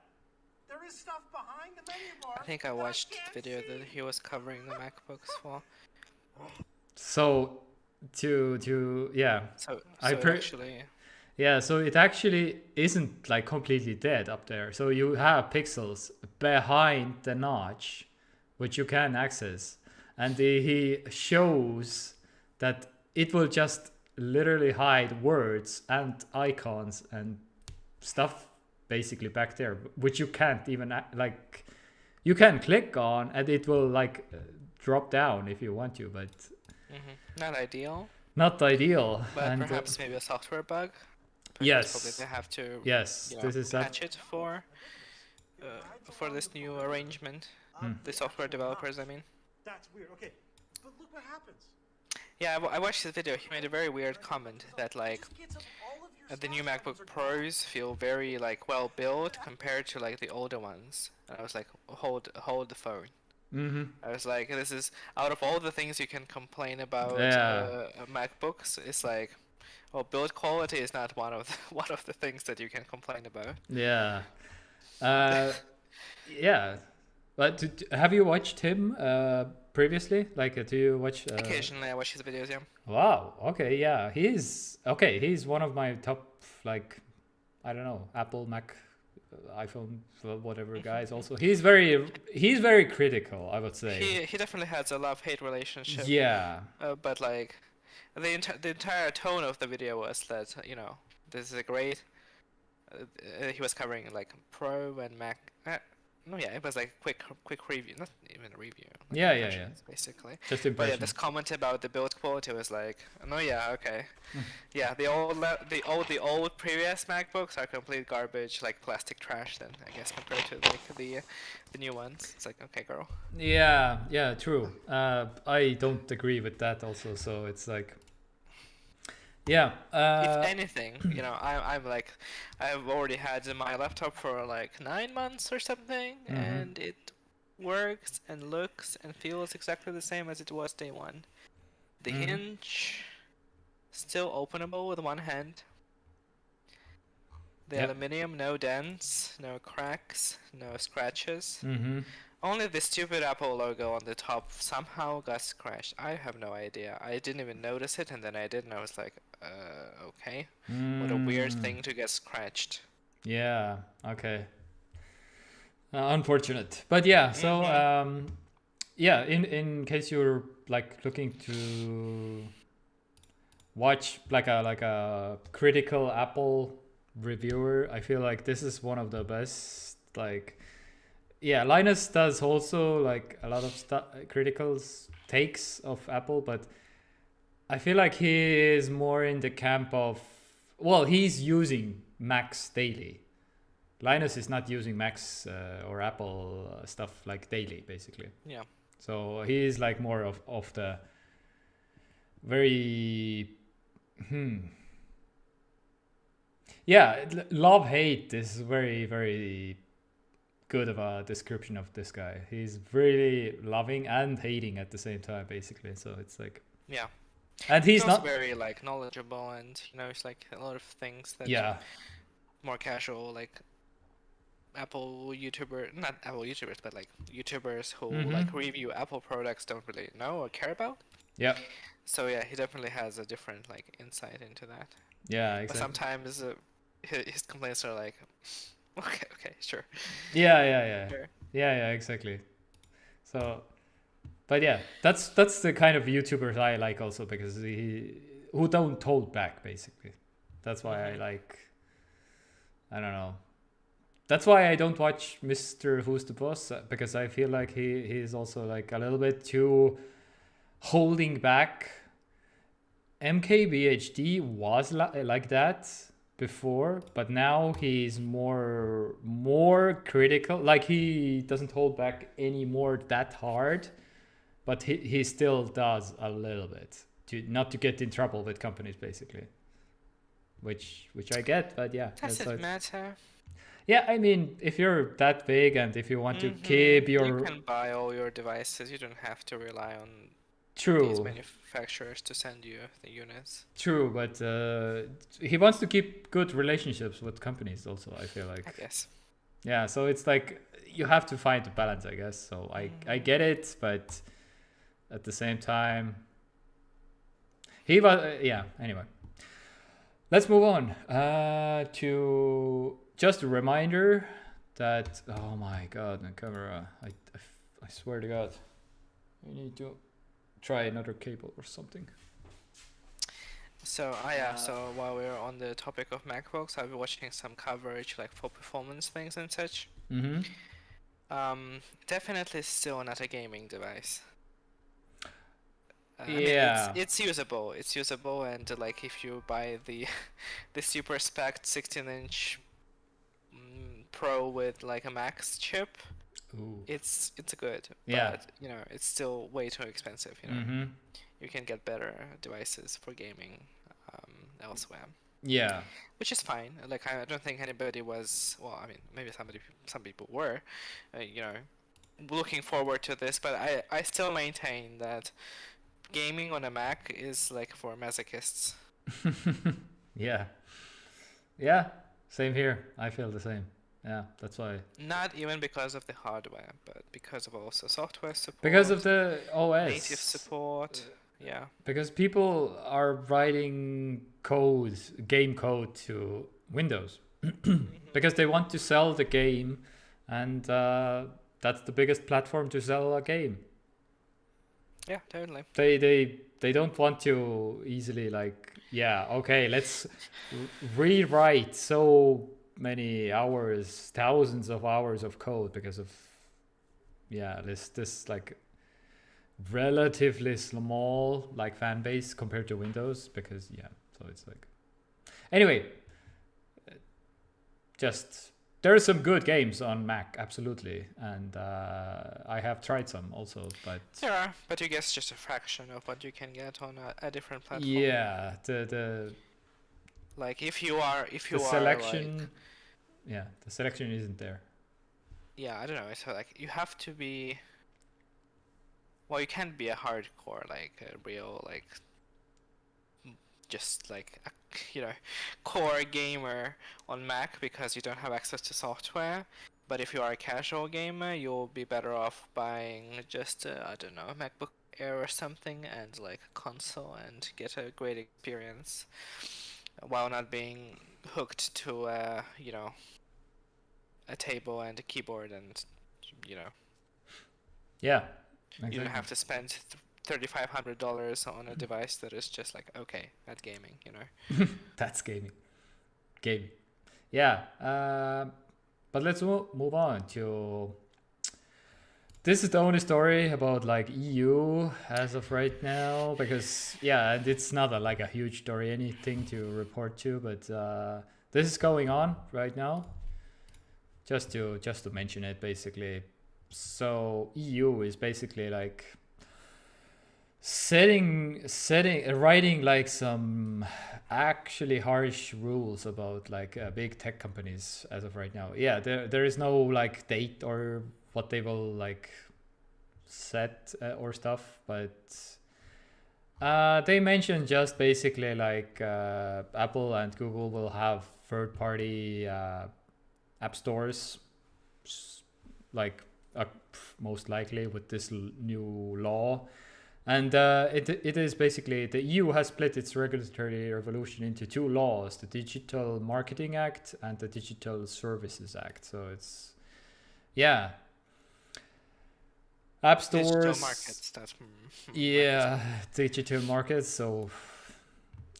There is stuff behind the menu bar. I think I watched the video that he was covering the MacBooks for. So yeah. So actually. Yeah, so it actually isn't completely dead up there. So you have pixels behind the notch, which you can access. And he shows that it will just literally hide words and icons and stuff basically back there, which you can't even you can click on, and it will drop down if you want to, but not ideal. Not ideal. But and, perhaps maybe a software bug. Yes. Probably they have to. Yes, this is patch it for this new arrangement. The software developers, I mean. That's weird. Okay, but look what happens. Yeah, I watched this video. He made a very weird comment that the new MacBook Pros feel very well built compared to the older ones. And I was like, hold the phone. I was like, this is out of all the things you can complain about MacBooks. It's Well, build quality is not one of one of the things that you can complain about. Yeah. Yeah. But have you watched him previously? Like, do you watch? Occasionally, I watch his videos. Yeah. Wow. Okay. Yeah. He's one of my top, like, I don't know, Apple, Mac, iPhone, whatever guys. Also, he's very critical, I would say. He definitely has a love-hate relationship. Yeah. But like, the entire tone of the video was that this is a great. He was covering like Pro and Mac. No, yeah, it was like quick review, not even a review. Like Yeah. impressions, basically. Just But yeah, impression. this comment about the build quality was like, no, yeah, okay, yeah, the old previous MacBooks are complete garbage, like plastic trash. Then I guess compared to like the new ones, it's like, okay, girl. Yeah. True. I don't agree with that also. So it's like, yeah. If anything, I'm like, I've already had my laptop for like 9 months or something, and it works and looks and feels exactly the same as it was day one. The hinge still openable with one hand. The Yep. aluminium, no dents, no cracks, no scratches. Mm-hmm. Only the stupid Apple logo on the top somehow got scratched. I have no idea. I didn't even notice it, and then I did, and I was like, okay. What a weird thing to get scratched. Yeah. Okay. Unfortunate, but yeah. So yeah. In case you're like looking to watch like a critical Apple reviewer, I feel like this is one of the best. Like, yeah, Linus does also like a lot of critical takes of Apple, but I feel like he is more in the camp of, well, he's using Macs daily. Linus is not using Macs or Apple stuff like daily, basically. Yeah. So he is like more of the very yeah, love hate is very, very good of a description of this guy. He's really loving and hating at the same time, basically. So it's like, Yeah. and he's also not very like knowledgeable, and it's like a lot of things that more casual, like not Apple YouTubers, but like YouTubers who like review Apple products don't really know or care about. Yeah. So yeah, he definitely has a different like insight into that. Yeah, But exactly. sometimes his complaints are like, okay, sure. Yeah, Sure. yeah, exactly. So, but yeah, that's the kind of YouTubers I like also, because who don't hold back, basically. That's why I like. I don't know. That's why I don't watch Mr. Who's the Boss, because I feel like he's also like a little bit too holding back. MKBHD was like that before, but now he's more critical. Like, he doesn't hold back anymore that hard, but he still does a little bit not to get in trouble with companies, basically. Which I get, but yeah. Does it matter? Yeah, I mean, if you're that big and if you want to keep your... You can buy all your devices. You don't have to rely on these manufacturers to send you the units. True, but he wants to keep good relationships with companies also, I feel like. I guess. Yeah, so it's like you have to find a balance, I guess. So I get it, but at the same time... He was... yeah, anyway. Let's move on to just a reminder that... Oh my god, the camera. I swear to god. I need to try another cable or something. So so while we're on the topic of MacBooks, I've been watching some coverage like for performance things and such. Definitely still not a gaming device. I mean, it's usable. It's usable, and like if you buy the super spec 16-inch Pro with like a Max chip, it's good. Yeah. But it's still way too expensive. You can get better devices for gaming elsewhere. Yeah. Which is fine. Like, I don't think anybody was. Well, I mean, maybe some people were, looking forward to this. But I still maintain that gaming on a Mac is like for masochists. Yeah. Yeah. Same here. I feel the same. Yeah, that's why. Not even because of the hardware, but because of also software support. Because of the OS. Native support. Yeah. Because people are writing code, game code to Windows. Because they want to sell the game, and that's the biggest platform to sell a game. Yeah, totally. They don't want to easily like, yeah, okay, let's rewrite so many hours, thousands of hours of code because of, yeah, this like relatively small like fan base compared to Windows, because yeah, so it's like, anyway, just there are some good games on Mac, absolutely, and I have tried some also, but There are, but you guess just a fraction of what you can get on a different platform. yeah, the Like if you are selection, like, yeah, the selection isn't there. yeah, I don't know. So like you have to be. Well, you can't be a hardcore, like a real, like, just like a, core gamer on Mac because you don't have access to software. But if you are a casual gamer, you'll be better off buying just I don't know, a MacBook Air or something, and like a console, and get a great experience while not being hooked to a table and a keyboard, and Yeah, you don't have to spend $3,500 on a device that is just like, okay, that's gaming, That's gaming. Yeah, but let's move on to. This is the only story about like EU as of right now, because yeah, and it's not like a huge story, anything to report to, but this is going on right now. Just to mention it, basically. So EU is basically like writing like some actually harsh rules about like big tech companies as of right now. Yeah, there is no like date or what they will like set or stuff, but they mentioned just basically like Apple and Google will have third-party app stores, like most likely with this new law. And it is basically, the EU has split its regulatory revolution into two laws, the Digital Marketing Act and the Digital Services Act. So it's, yeah. App stores. Digital markets, that's... Yeah, digital markets, so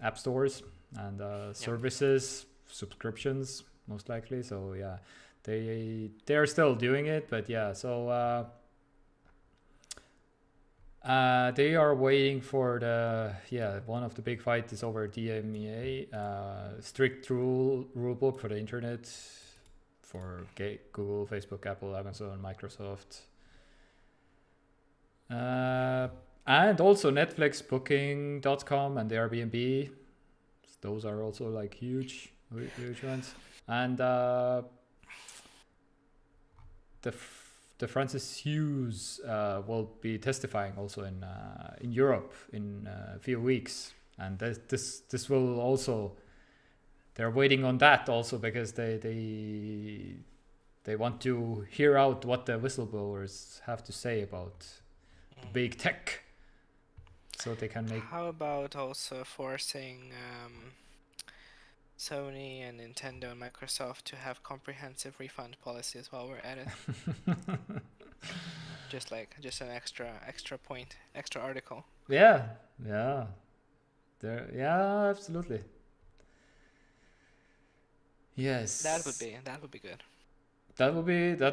app stores and services, subscriptions, most likely. So yeah, they are still doing it, but yeah, so... they are waiting for one of the big fights is over DMEA, strict rule book for the internet, for Google, Facebook, Apple, Amazon, Microsoft, and also Netflix, Booking.com, and Airbnb. Those are also like huge ones, and the Francis Hughes will be testifying also in Europe in a few weeks, and this will also, they're waiting on that also because they want to hear out what the whistleblowers have to say about the big tech, so they can make. How about also forcing Sony and Nintendo and Microsoft to have comprehensive refund policies while we're at it? just an extra point, extra article. Yeah, absolutely. Yes, that would be good. That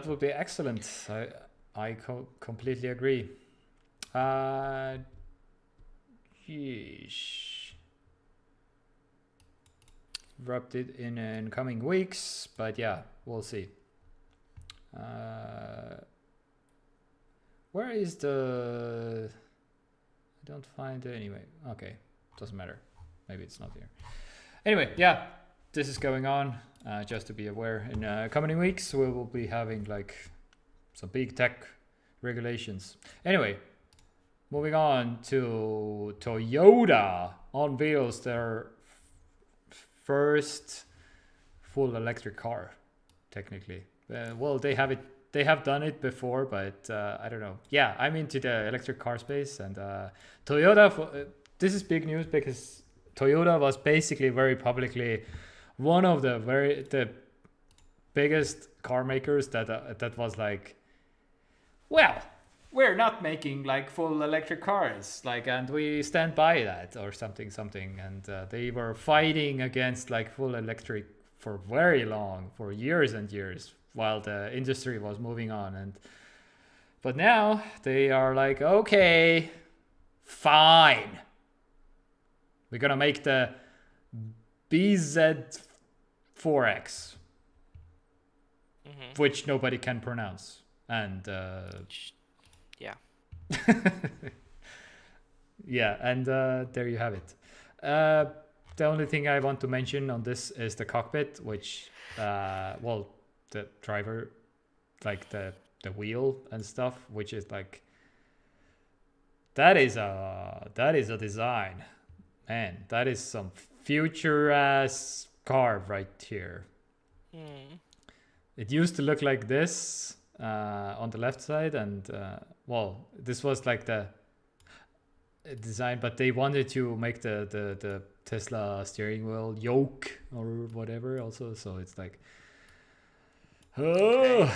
would be excellent. I completely agree. Yeesh. Wrapped it in coming weeks, but yeah, we'll see. Where is the... I don't find it anyway. Okay, doesn't matter. Maybe it's not here. Anyway, yeah, this is going on. Just to be aware, in coming weeks we will be having like some big tech regulations. Anyway, moving on to Toyota unveils their first full electric car, technically. Well, they have done it before, but I don't know. Yeah, I'm into the electric car space, and Toyota. This is big news because Toyota was basically very publicly one of the biggest car makers that was like, well, we're not making like full electric cars, like, and we stand by that or something, and they were fighting against like full electric for very long, for years and years, while the industry was moving on. But now they are like, okay, fine, we're gonna make the BZ4X, which nobody can pronounce, and yeah. yeah, and there you have it. The only thing I want to mention on this is the cockpit, which well, the driver, like the wheel and stuff, which is like, that is a design, man. That is some future ass car right here. It used to look like this on the left side, and well, this was like the design, but they wanted to make the Tesla steering wheel yoke or whatever also, so it's like, oh,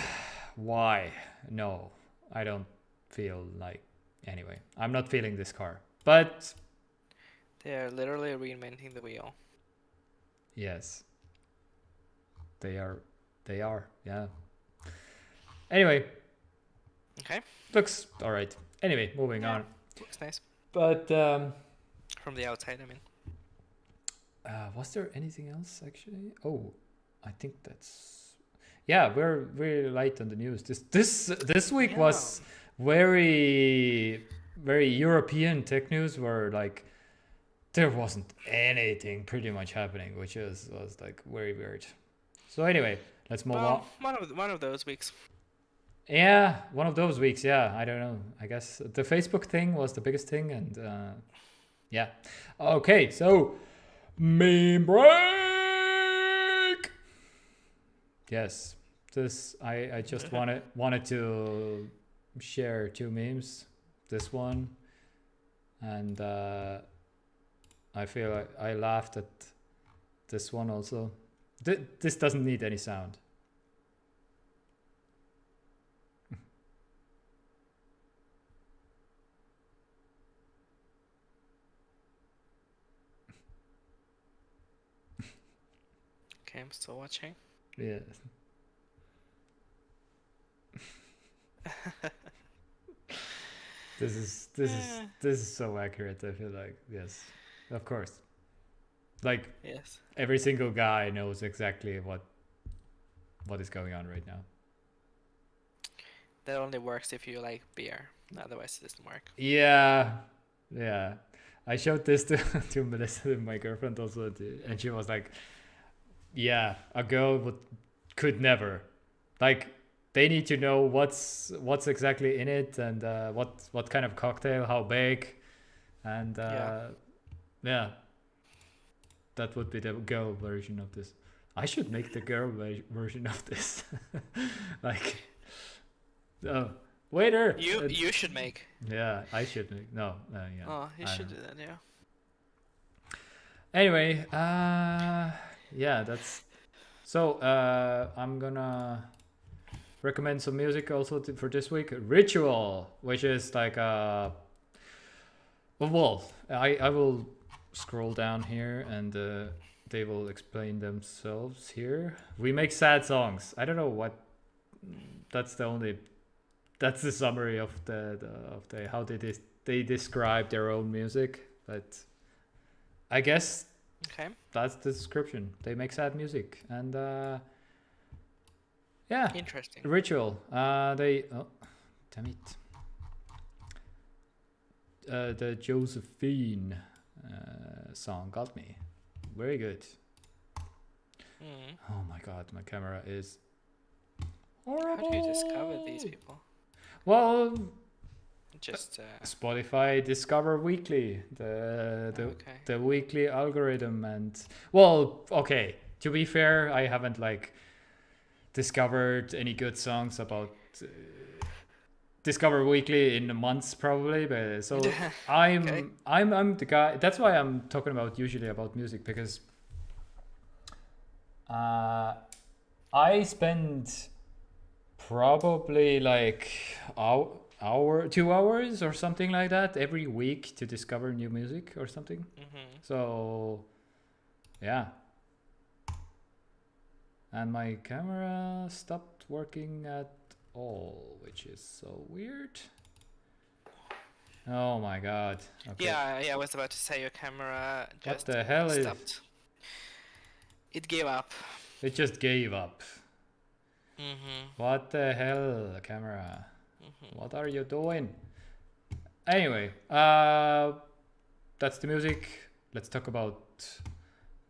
why? No, I don't feel like, anyway, I'm not feeling this car, but They're literally reinventing the wheel. yes, they are, yeah. Anyway, Okay. looks all right. Anyway, moving Yeah. on. Looks nice. But From the outside, I mean. was there anything else actually? Oh, I think that's, yeah. We're very light on the news. This week was very European tech news, where like there wasn't anything pretty much happening, which was like very weird. So anyway, let's move on. One of those weeks. Yeah, one of those weeks. Yeah, I don't know. I guess the Facebook thing was the biggest thing, and yeah. Okay, so meme break. Yes, this I just wanted to share two memes. This one, and I feel like I laughed at this one also. This doesn't need any sound. Okay, I'm still watching. Yeah. This is so accurate. I feel like, yes, of course. Like, Yes. every single guy knows exactly what is going on right now. That only works if you like beer. Otherwise, it doesn't work. Yeah. I showed this to Melissa, my girlfriend, also, and she was like, "Yeah, a girl could never, like, they need to know what's exactly in it, and what kind of cocktail, how big, and yeah, that would be the girl version of this. I should make the girl version of this, like, oh, waiter. You should make. Yeah, I should make. No, yeah. Oh, you I should don't do that, yeah. Anyway, yeah, that's so. I'm gonna recommend some music also for this week. Ritual, which is like well, I will scroll down here, and they will explain themselves here. We make sad songs. I don't know what. That's the summary of the how they describe their own music, but I guess Okay. that's the description. They make sad music, and yeah, Interesting. Ritual. They damn it. The Josephine song got me. Very good. Oh my god, my camera is horrible. How do you discover these people? Well, Just Spotify Discover Weekly, the okay. the weekly algorithm, and well, okay. To be fair, I haven't like discovered any good songs about Discover Weekly in months probably, but so Okay. I'm the guy. That's why I'm talking about usually about music, because I spend probably like hour 2 hours or something like that every week to discover new music or something. So yeah, and my camera stopped working at all, which is so weird. Oh my god. Okay. Yeah, I was about to say your camera just What the hell is stopped. It gave up. it? Just gave up. Mm-hmm. What the hell, camera? What are you doing? Anyway, that's the music. Let's talk about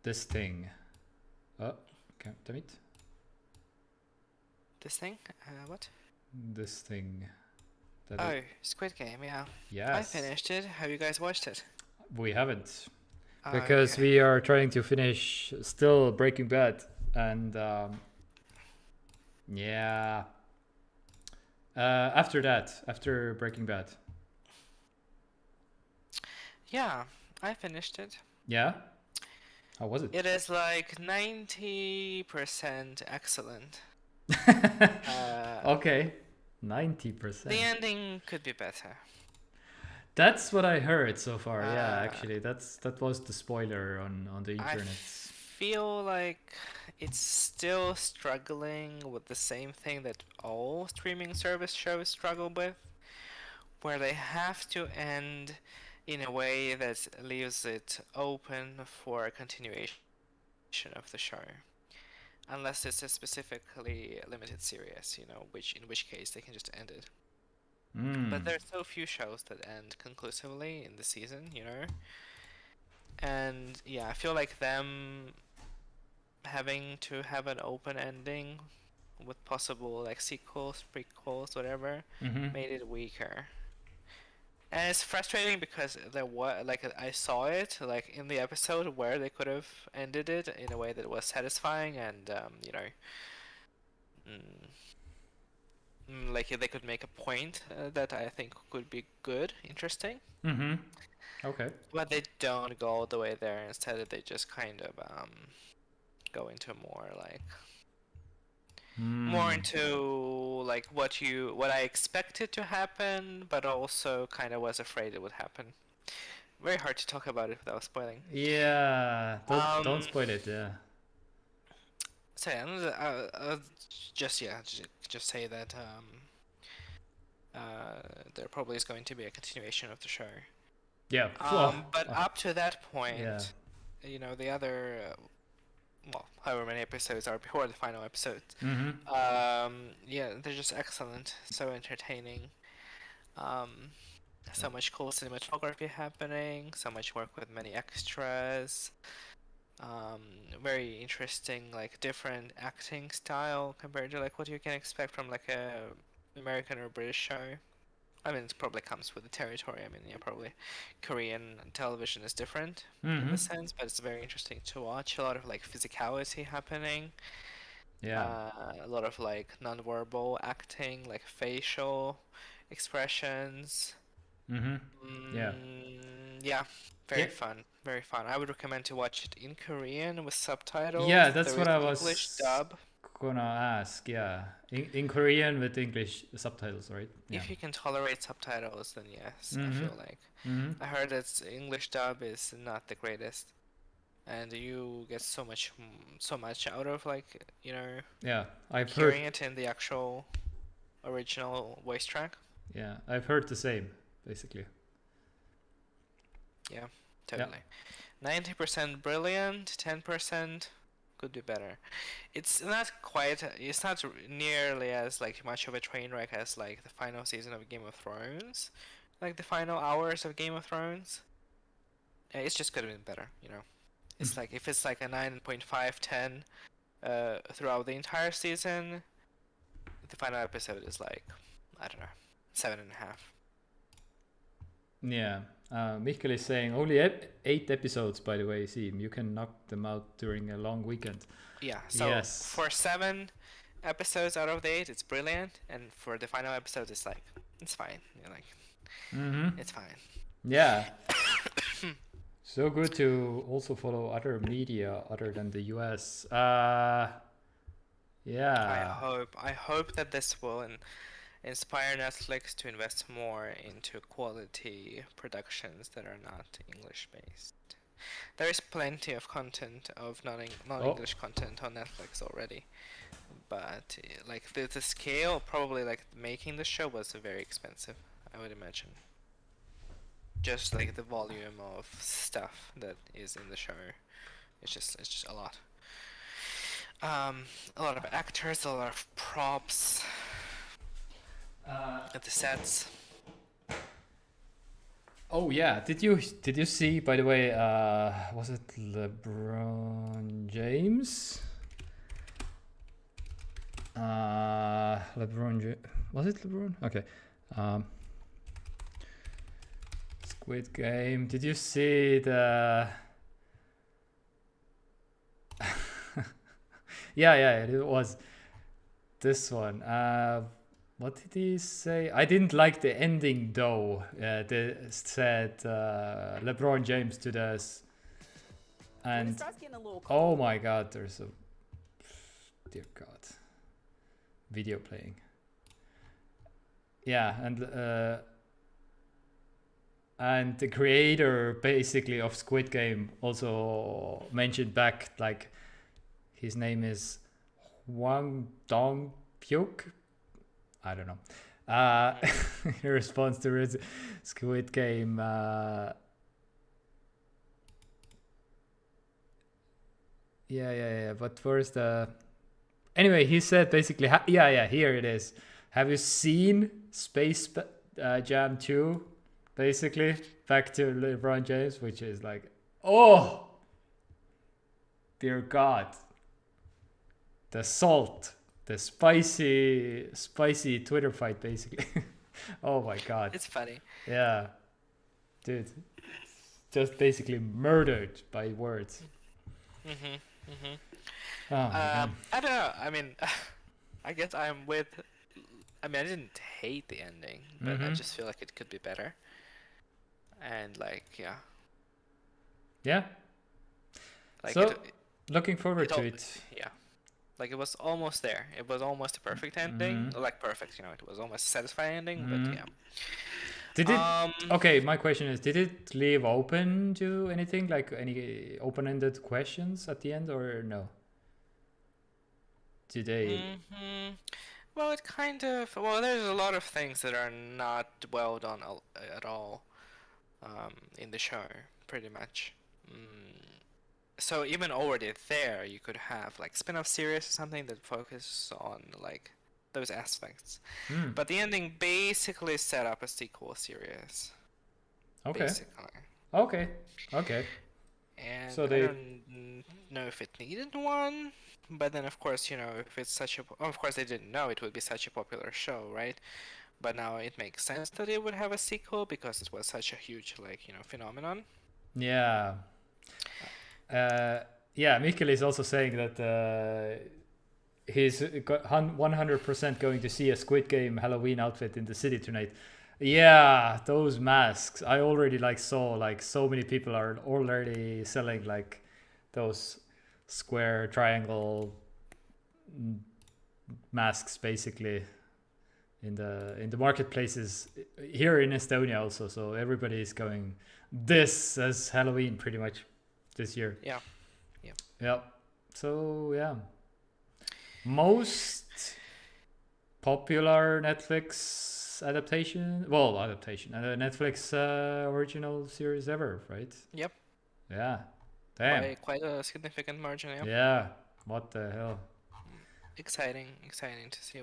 this thing. Oh, damn it. This thing? What? This thing. Oh, Squid Game, yeah. Yes. I finished it. Have you guys watched it? We haven't. Oh, Because okay. we are trying to finish still Breaking Bad. And yeah. After Breaking Bad. Yeah, I finished it. Yeah? How was it? It is like 90% excellent. Okay. 90%. The ending could be better. That's what I heard so far. Yeah, actually, that was the spoiler on the I internet. feel like it's still struggling with the same thing that all streaming service shows struggle with, where they have to end in a way that leaves it open for a continuation of the show. Unless it's a specifically limited series, in which case they can just end it. But there are so few shows that end conclusively in the season, And yeah, I feel like them having to have an open ending with possible like sequels, prequels, whatever, made it weaker. And it's frustrating because there was I saw it like in the episode where they could have ended it in a way that was satisfying and like they could make a point that I think could be good, interesting. Okay. But they don't go all the way there. Instead, they just kind of go into more like more into like what I expected to happen, but also kind of was afraid it would happen. Very hard to talk about it without spoiling. Yeah, don't spoil it. Yeah. So just say that there probably is going to be a continuation of the show. Yeah. But up to that point, yeah. The other, however many episodes are before the final episode, yeah, they're just excellent, so entertaining. So much cool cinematography happening, so much work with many extras. Very interesting, like different acting style compared to like what you can expect from like a American or British show. I mean, it probably comes with the territory. I mean, yeah, probably Korean television is different in the sense, but it's very interesting to watch. A lot of like physicality happening. Yeah. A lot of like non-verbal acting, like facial expressions. Yeah. Yeah, very fun, very fun. I would recommend to watch it in Korean with subtitles. Yeah, that's There what is I was English dub. gonna ask. Yeah, in Korean with English subtitles, right? Yeah. If you can tolerate subtitles, then yes, I feel like. I heard that English dub is not the greatest, and you get so much out of like Yeah, I've hearing heard it in the actual original voice track. Yeah, I've heard the same, basically. Yeah, totally. 90% brilliant, 10% could be better. It's not nearly as like much of a train wreck as like the final season of Game of Thrones, like the final hours of Game of Thrones. It's just could have been better, It's like if it's like a 9.5, 10 throughout the entire season, the final episode is like, I don't know, 7.5. Yeah. Mihkel is saying only 8 episodes, by the way, Siim. You can knock them out during a long weekend. Yeah. So Yes. for 7 episodes out of the 8, it's brilliant, and for the final episode, it's like it's fine. You're like, it's fine. Yeah. So good to also follow other media other than the US. Yeah. I hope that this will inspire Netflix to invest more into quality productions that are not English based. There is plenty of content of non-English content on Netflix already, but like the scale, probably like making the show was very expensive, I would imagine. Just like the volume of stuff that is in the show, it's just a lot. A lot of actors, a lot of props. At the sets. Oh yeah, did you see, by the way, was it LeBron James? Was it LeBron? Okay. Squid Game. Did you see the yeah, it was this one. What did he say? I didn't like the ending though. They said LeBron James to this, and oh my God, there's a dear God video playing. Yeah, and the creator basically of Squid Game also mentioned back, like his name is Hwang Dong-pyuk. I don't know. In response to Squid Game, yeah. But first, anyway, he said basically, here it is. Have you seen Space Jam 2? Basically, back to LeBron James, which is like, oh, dear God, the salt. The spicy Twitter fight, basically. Oh my God. It's funny. Yeah. Dude. Just basically murdered by words. Oh, I don't know. I mean, I guess I'm with... I mean, I didn't hate the ending, but I just feel like it could be better. And like, yeah. Yeah. Like so, looking forward to it. Yeah. Like it was almost there. It was almost a perfect ending. Like perfect, you know, it was almost a satisfying ending, but yeah. Did it okay, my question is, did it leave open to anything, like any open-ended questions at the end, or no? Did they Well, it kind of, well, there's a lot of things that are not well done at all in the show, pretty much. So even already there, you could have like spin-off series or something that focus on like those aspects. But the ending basically set up a sequel series. Okay. Basically. Okay. And so I don't know if it needed one, but then of course, you know, if it's such a, of course they didn't know it would be such a popular show, right? But now it makes sense that it would have a sequel because it was such a huge, like, you know, phenomenon. Yeah. Mikkel is also saying that he's 100% going to see a Squid Game Halloween outfit in the city tonight. Yeah, those masks. I already saw like so many people are already selling like those square triangle masks basically in the marketplaces here in Estonia also. So everybody is going this as Halloween pretty much this year. Yeah. So yeah, most popular Netflix adaptation, Netflix original series ever, right? Yep. Yeah. Damn. By quite a significant margin. Yeah. What the hell? Exciting to see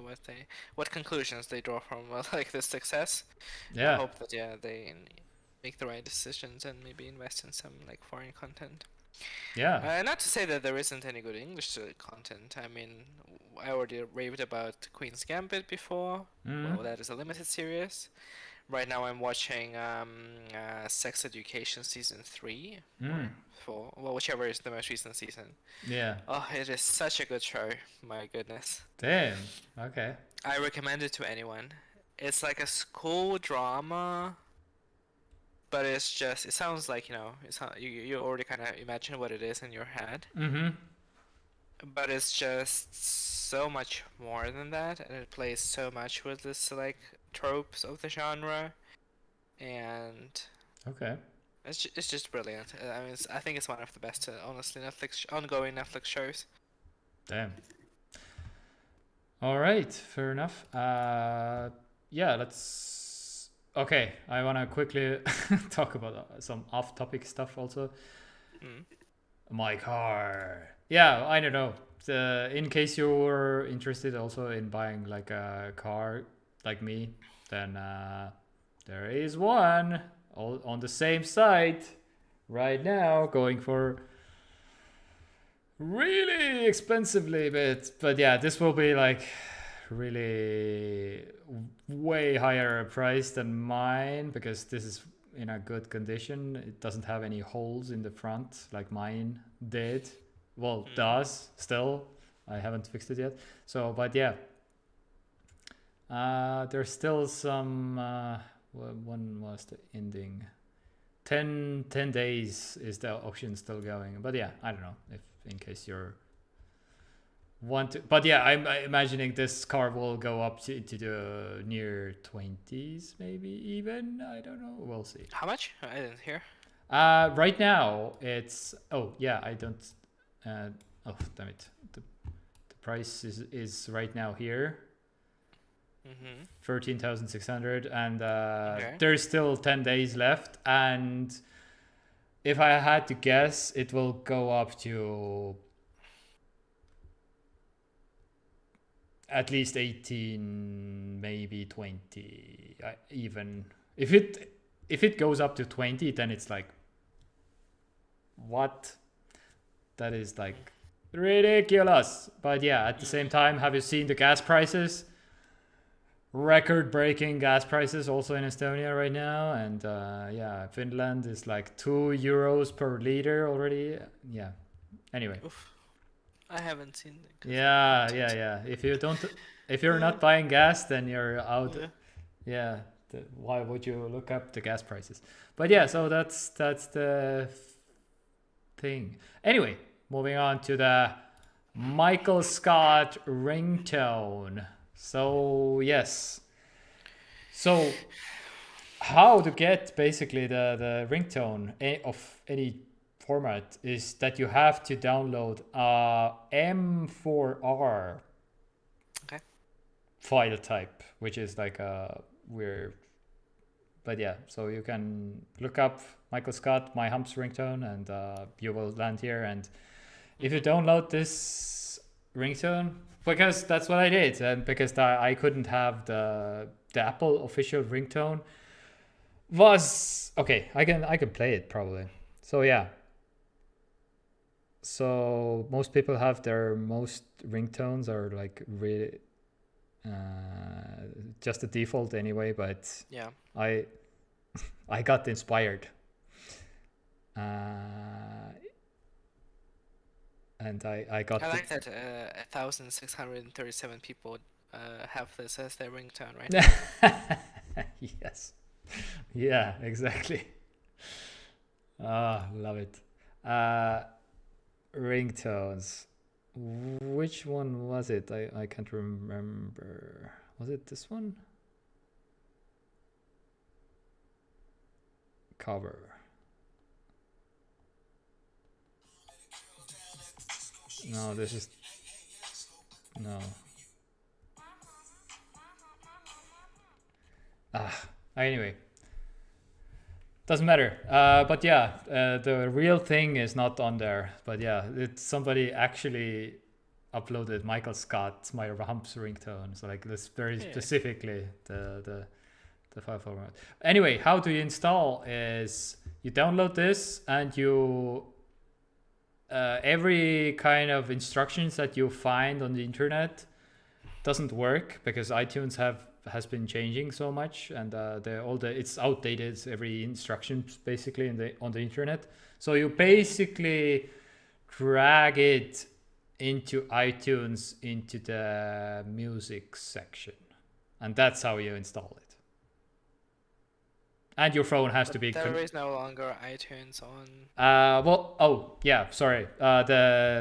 what conclusions they draw from like this success. Yeah. I hope that they make the right decisions and maybe invest in some like foreign content. Yeah. Not to say that there isn't any good English content. I mean, I already raved about Queen's Gambit before. Well, that is a limited series. Right now I'm watching Sex Education season 3 or 4, well, whichever is the most recent season. Yeah. Oh, it is such a good show. My goodness. Damn. Okay. I recommend it to anyone. It's like a school drama, but it's just, it sounds like, it's not, you already kind of imagine what it is in your head. Mm-hmm. But it's just so much more than that, and it plays so much with this like tropes of the genre, and Okay. it's just brilliant. I mean, I think it's one of the best, honestly, ongoing Netflix shows. Damn. All right. Fair enough. Yeah. Let's. Okay. I want to quickly talk about some off-topic stuff also. My car. Yeah, I don't know. In case you're interested also in buying like a car like me, then there is one all on the same site right now going for really expensively, but yeah, this will be like really way higher price than mine because this is in a good condition. It doesn't have any holes in the front like mine did. Well, does still. I haven't fixed it yet. So, but yeah, there's still some. When was the ending? 10 days is the auction still going. But yeah, I don't know if in case you're want to. But yeah, I'm imagining this car will go up to the near 20s, maybe even. I don't know. We'll see. How much? I didn't hear. Right now it's. Oh yeah, I don't. Oh damn it! The price is right now here. 13,600, and Okay. there's still 10 days left. And if I had to guess, it will go up to at least 18, maybe 20. Even if it goes up to 20, then it's like, what? That is like ridiculous. But yeah, at the same time, have you seen the gas prices? Record-breaking gas prices also in Estonia right now, and yeah, Finland is like €2 per liter already. Yeah. Anyway. Oof. I haven't seen it. Yeah. If you're not buying gas, then you're out. Yeah. Why would you look up the gas prices? But yeah, so that's the thing. Anyway, moving on to the Michael Scott ringtone. So yes. So how to get basically the ringtone of any format is that you have to download a M4R file type, which is like a weird. But yeah, so you can look up Michael Scott, my Humps ringtone, and you will land here. And if you download this ringtone, because that's what I did, and because I couldn't have the Apple official ringtone, was okay. I can play it probably. So yeah. So most people have their most ringtones are like really just the default anyway, but yeah, I got inspired. And I got. I like that 1,637 people have this as their ringtone right now. Yes. Yeah, exactly. Love it. Ringtones. Which one was it? I can't remember. Was it this one? Cover. No, this is no. Anyway, doesn't matter. But yeah, the real thing is not on there. But yeah, it's somebody actually uploaded Michael Scott, my Humps ringtone. So like this very specifically the file format. Anyway, how to install is you download this and you every kind of instructions that you find on the internet doesn't work because iTunes has been changing so much, and it's outdated. Every instruction basically on the internet. So you basically drag it into iTunes into the music section, and that's how you install it. And your phone has to be. There is no longer iTunes on.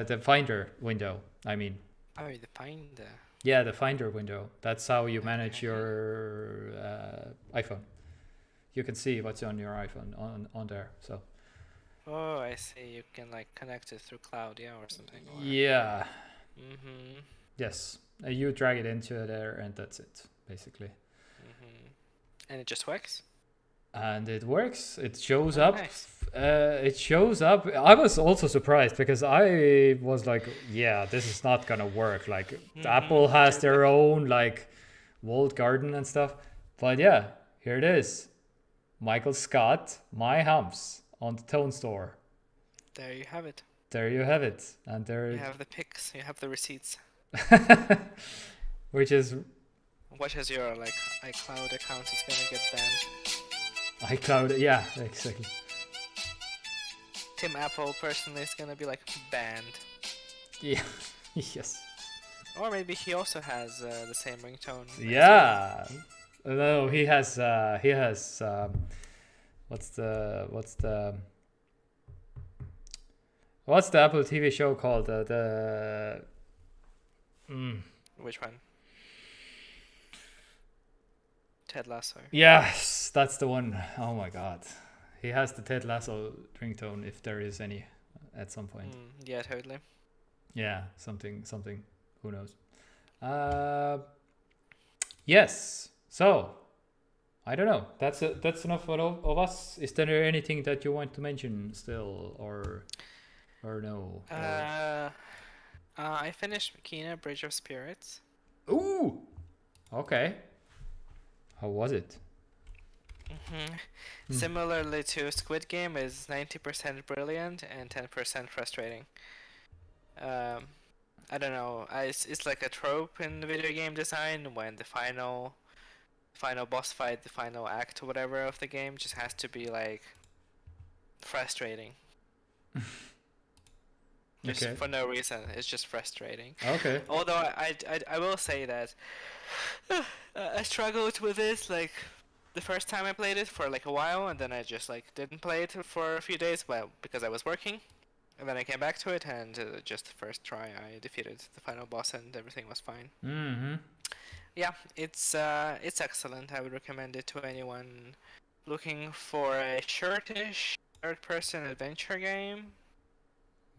The Finder window. I mean. Oh, the Finder. Yeah, the Finder window. That's how you manage your iPhone. You can see what's on your iPhone on there. So. Oh, I see. You can like connect it through cloud, yeah, or something. Or... Yeah. Mhm. Yes, you drag it into there, and that's it, basically. Mhm. And it just works. And it works. It shows up. Nice. It shows up. I was also surprised because I was like, yeah, this is not gonna work. Like Apple has their own like walled garden and stuff. But yeah, here it is. Michael Scott, My Humps on the Tone Store. There you have it. There you have it. And there you have the pics, you have the receipts. Which is what is your like iCloud account is gonna get banned. iCloud, yeah, exactly. Tim Apple personally is gonna be like banned. Yeah, yes. Or maybe he also has the same ringtone. Yeah. No, he has what's the Apple TV show called? Which one? Ted Lasso. Yes, that's the one. Oh my god. He has the Ted Lasso ringtone if there is any at some point. Yeah, totally. Yeah, something. Who knows? Yes. So, I don't know. That's enough of us. Is there anything that you want to mention still, or no? I finished Kina Bridge of Spirits. Ooh. Okay. How was it? Similarly to Squid Game, is 90% brilliant and 10% frustrating. I don't know. It's like a trope in video game design when the final boss fight, the final act or whatever of the game just has to be like frustrating. Just Okay. for no reason. It's just frustrating. Okay. Although I will say that I struggled with this like the first time I played it for like a while, and then I just like didn't play it for a few days, well, because I was working. And then I came back to it, and just the first try I defeated the final boss, and everything was fine. Yeah, it's excellent. I would recommend it to anyone looking for a shortish third-person adventure game.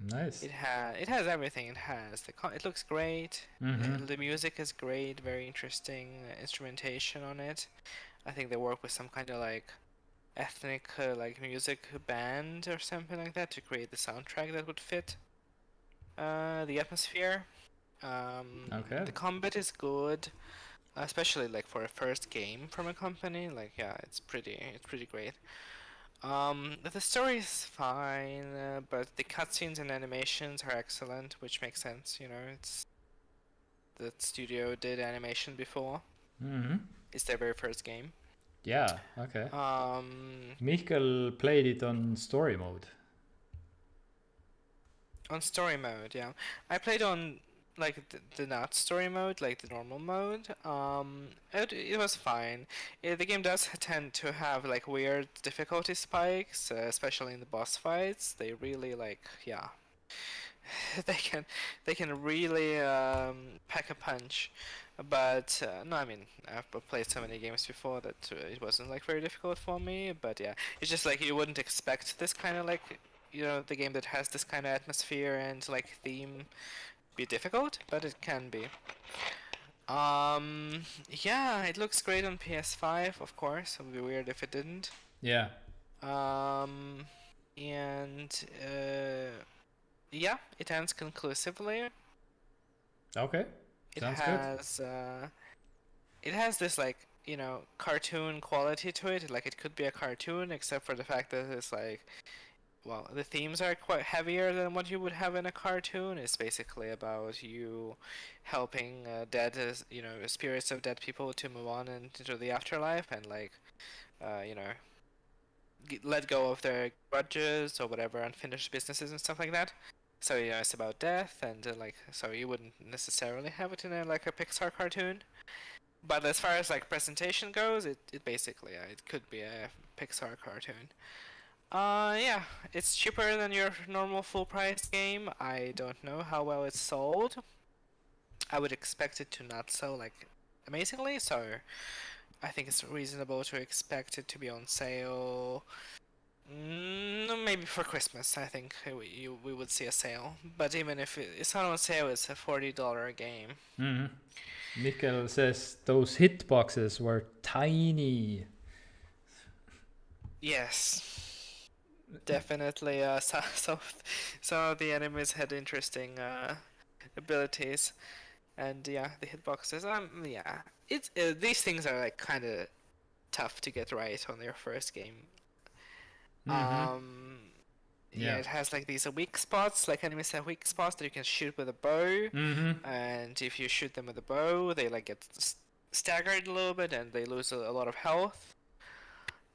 Nice. It has everything. It looks great. The music is great. Very interesting instrumentation on it. I think they work with some kind of like ethnic like music band or something like that to create the soundtrack that would fit the atmosphere. Okay. The combat is good, especially like for a first game from a company. Like yeah, it's pretty great. The story is fine, but the cutscenes and animations are excellent, which makes sense. You know, it's that studio did animation before. It's their very first game. Yeah. Okay. Michael played it on story mode. On story mode, yeah. I played on like the not story mode, like the normal mode. It was fine. The game does tend to have like weird difficulty spikes, especially in the boss fights. They really like, yeah. they can really pack a punch. But no, I mean, I've played so many games before that it wasn't like very difficult for me. But yeah, it's just like you wouldn't expect this kind of like, you know, the game that has this kind of atmosphere and like theme be difficult, but it can be. Yeah, it looks great on PS5, of course. It would be weird if it didn't. Yeah. Yeah, it ends conclusively. Okay. Sounds good. It has this like, you know, cartoon quality to it. Like it could be a cartoon, except for the fact that it's like well, the themes are quite heavier than what you would have in a cartoon. It's basically about you helping spirits of dead people to move on into the afterlife and like, you know, let go of their grudges or whatever unfinished businesses and stuff like that. So yeah, it's about death and like, so you wouldn't necessarily have it in a like a Pixar cartoon. But as far as like presentation goes, it basically it could be a Pixar cartoon. Yeah, it's cheaper than your normal full price game. I don't know how well it's sold. I would expect it to not sell like amazingly, so I think it's reasonable to expect it to be on sale. Maybe for Christmas, I think we would see a sale. But even if it's not on sale, it's a $40 game. Mikkel says those hitboxes were tiny. Yes, definitely. Some of the enemies had interesting abilities, and yeah, the hitboxes. Yeah, it's these things are like kind of tough to get right on your first game. Yeah, it has like these weak spots, like enemies have weak spots that you can shoot with a bow, and if you shoot them with a bow, they like get staggered a little bit and they lose a lot of health.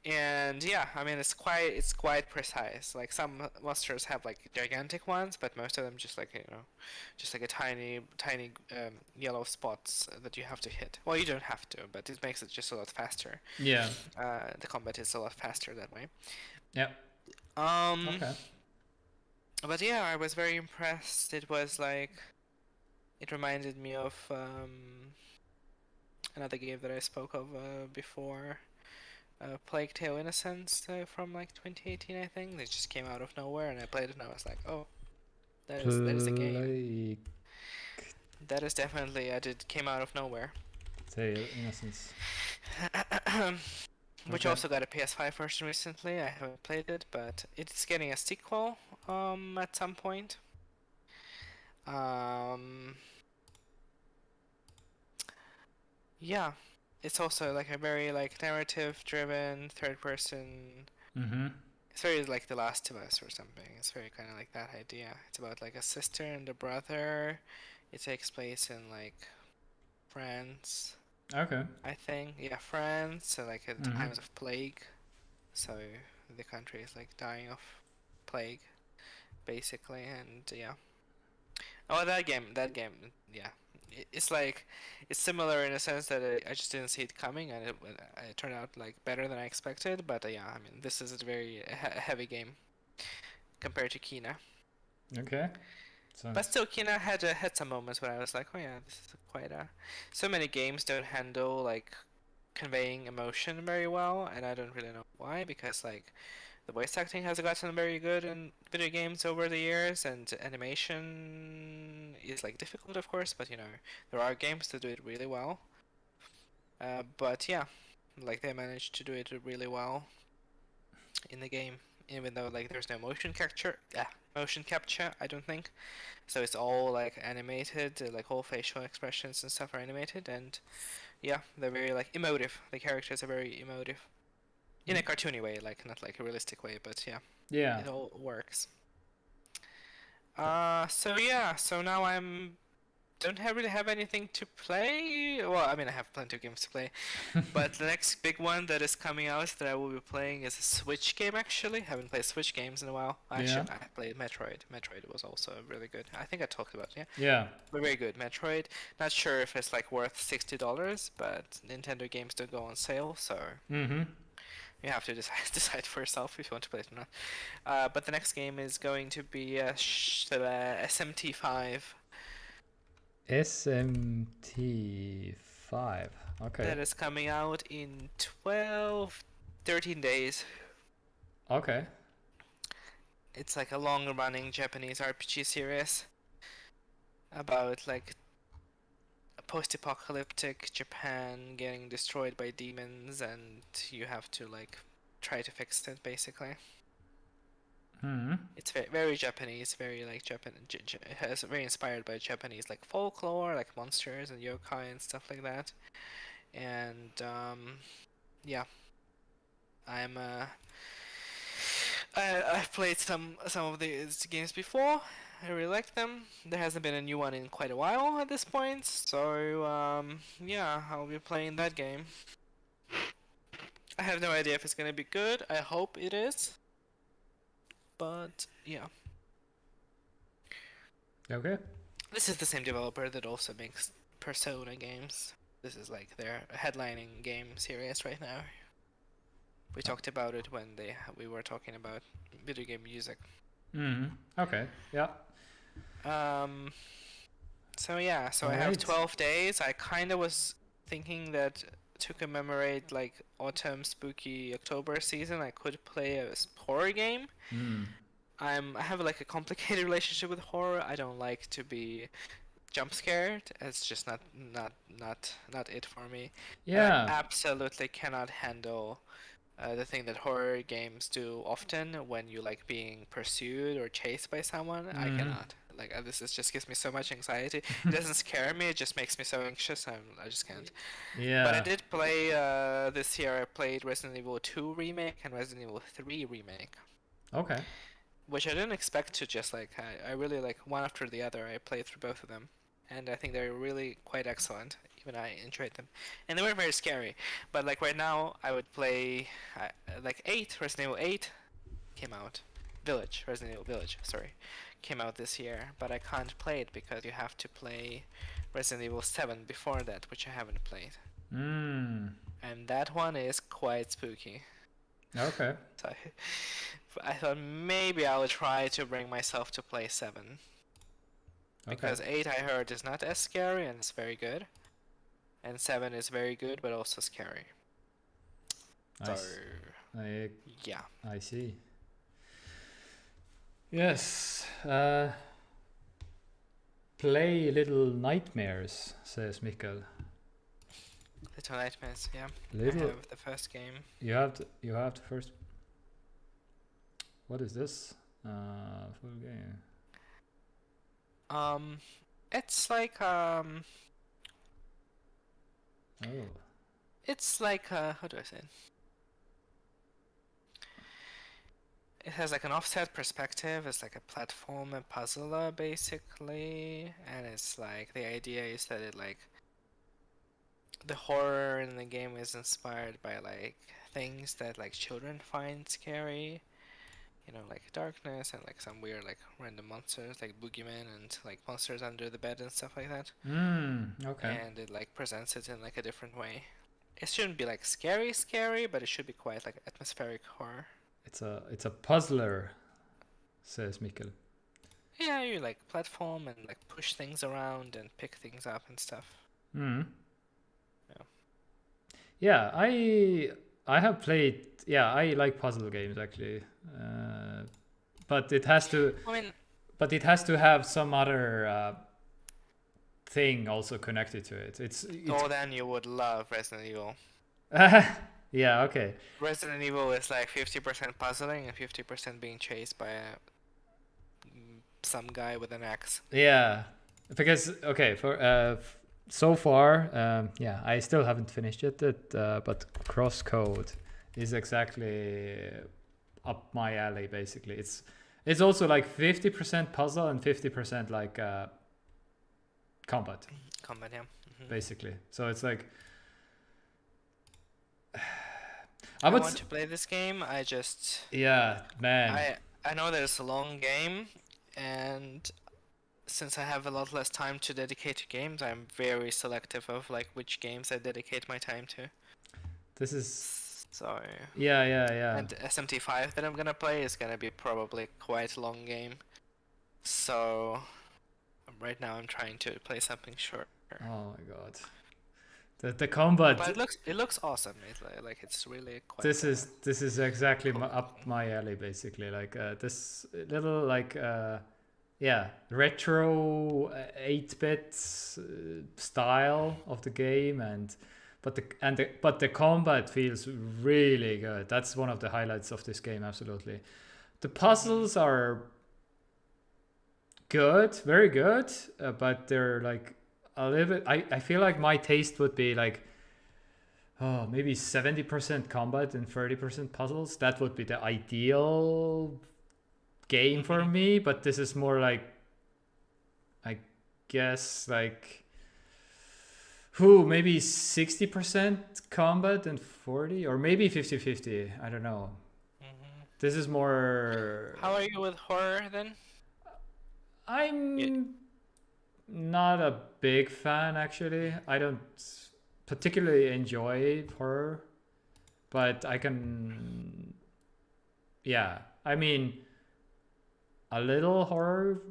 And yeah, I mean it's quite precise. Like some monsters have like gigantic ones, but most of them just like just like a tiny yellow spots that you have to hit. Well, you don't have to, but it makes it just a lot faster. Yeah. The combat is a lot faster that way. Yeah. Okay. But yeah, I was very impressed. It was like, it reminded me of another game that I spoke of before, Plague Tale Innocence from like 2018, I think. They just came out of nowhere, and I played it, and I was like, oh, that is a game. That is definitely came out of nowhere. Tale Innocence. Which also got a PS5 version recently. I haven't played it, but it's getting a sequel at some point. Yeah, it's also like a very like narrative-driven third-person. It's very like The Last of Us or something. It's very kind of like that idea. It's about like a sister and a brother. It takes place in like France. Okay. I think, yeah, France. So like at times of plague. So the country is like dying of plague, basically, and yeah. Oh, that game, yeah. It's like, it's similar in a sense that I just didn't see it coming, and it turned out like better than I expected. But yeah, I mean, this is a very heavy game compared to Kina. Okay. So. But still, Kina had some moments where I was like, oh yeah, this is quite a. So many games don't handle like conveying emotion very well, and I don't really know why, because like the voice acting has gotten very good in video games over the years, and animation is like difficult, of course, but there are games that do it really well. But yeah, like they managed to do it really well in the game, even though like there's no motion capture, I don't think. So it's all like animated, like all facial expressions and stuff are animated, and yeah, they're very like emotive. The characters are very emotive. In a cartoony way, like not like a realistic way, but yeah. Yeah. It all works. So now don't really have anything to play. Well, I mean I have plenty of games to play, but the next big one that is coming out that I will be playing is a Switch game. Actually, haven't played Switch games in a while. Actually, I played Metroid. Metroid was also really good. I think I talked about it. Yeah. Very good Metroid. Not sure if it's like worth $60, but Nintendo games don't go on sale, so. You have to decide for yourself if you want to play it or not. But the next game is going to be SMT5. SMT5. Okay. That is coming out in 13 days. Okay. It's like a long-running Japanese RPG series about like a post-apocalyptic Japan getting destroyed by demons, and you have to like try to fix it, basically. It's very Japanese, very like very inspired by Japanese like folklore, like monsters and yokai and stuff like that. And yeah, I've played some of these games before. I really like them. There hasn't been a new one in quite a while at this point, so yeah, I'll be playing that game. I have no idea if it's gonna be good. I hope it is, but yeah. Okay. This is the same developer that also makes Persona games. This is like their headlining game series right now. We talked about it when we were talking about video game music. Okay. Yeah. So yeah, so I have 12 days. I kind of was thinking that to commemorate like autumn spooky October season, I could play a horror game. I have like a complicated relationship with horror. I don't like to be jump scared. It's just not it for me. Yeah. And I absolutely cannot handle the thing that horror games do often when you like being pursued or chased by someone. I cannot. Like this just gives me so much anxiety. It doesn't scare me. It just makes me so anxious. I just can't. Yeah. But I did play this year. I played Resident Evil 2 remake and Resident Evil 3 remake. Okay. Which I didn't expect to just like. I really like one after the other. I played through both of them, and I think they're really quite excellent. Even I enjoyed them, and they weren't very scary. But like right now, I would play like 8. Resident Evil 8 came out. Resident Evil Village, sorry, came out this year. But I can't play it because you have to play Resident Evil 7 before that, which I haven't played. And that one is quite spooky. Okay. So I thought maybe I would try to bring myself to play 7. Because 8 I heard is not as scary and it's very good. And 7 is very good but also scary. So yeah. I see. Yes. Play Little Nightmares, says Mikkel. Little Nightmares, yeah. Little... I have the first game. You have the first... What is this? Full game. It's like It's like how do I say it? It has like an offset perspective. It's like a platform and puzzler basically, and it's like the idea is that it like the horror in the game is inspired by like things that like children find scary. You know, like darkness and like some weird like random monsters like boogeymen and like monsters under the bed and stuff like that. Okay. And it like presents it in like a different way. It shouldn't be like scary, but it should be quite like atmospheric horror. It's a puzzler, says Mikkel. Yeah, you like platform and like push things around and pick things up and stuff. Yeah, I have played. Yeah, I like puzzle games actually, but it has to. I mean, but it has to have some other thing also connected to it. It's then you would love Resident Evil. Yeah. Okay. Resident Evil is like 50% puzzling and 50% being chased by some guy with an axe. Yeah, because for so far, yeah, I still haven't finished it. But CrossCode is exactly up my alley. Basically, it's also like 50% puzzle and 50% like combat. Combat, yeah. Basically, so it's like I want to play this game. Yeah, man. I know that it's a long game, and since I have a lot less time to dedicate to games, I'm very selective of like which games I dedicate my time to. This is so. Yeah. And SMT5 that I'm gonna play is gonna be probably quite a long game. So right now I'm trying to play something short. Oh my god. The combat. But it looks awesome. It's really quite. This is exactly cool. Up my alley basically. Like this little like retro 8-bit style of the game, but the combat feels really good. That's one of the highlights of this game. Absolutely, the puzzles are good, very good, but they're like a little bit. I feel like my taste would be like maybe 70% combat and 30% puzzles. That would be the ideal game for me, but this is more like, I guess, like, maybe 60% combat and 40, or maybe 50-50. I don't know. This is more. How are you with horror then? I'm not a big fan, actually. I don't particularly enjoy horror, but I can. Yeah, I mean, a little horror,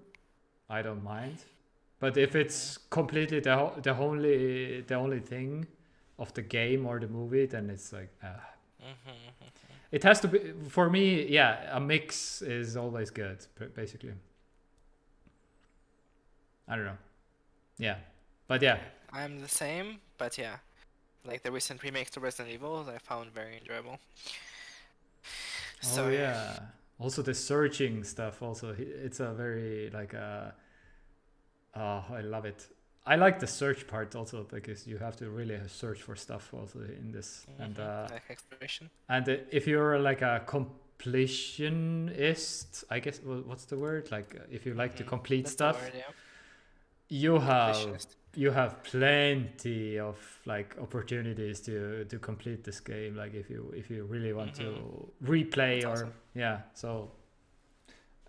I don't mind. But if it's completely the only thing of the game or the movie, then it's like, it has to be, for me. Yeah, a mix is always good, basically. I don't know. Yeah, but yeah. I'm the same, but yeah, like the recent remakes to Resident Evil, I found very enjoyable. So yeah. Also the searching stuff. Also, it's a very like oh, I love it. I like the search part also, because you have to really search for stuff also in this. And like exploration. And if you're like a completionist, I guess, what's the word? Like if you like to complete That's stuff, the word, yeah. you have Completionist. plenty of like opportunities to complete this game. Like if you really want to replay. That's or awesome. Yeah. So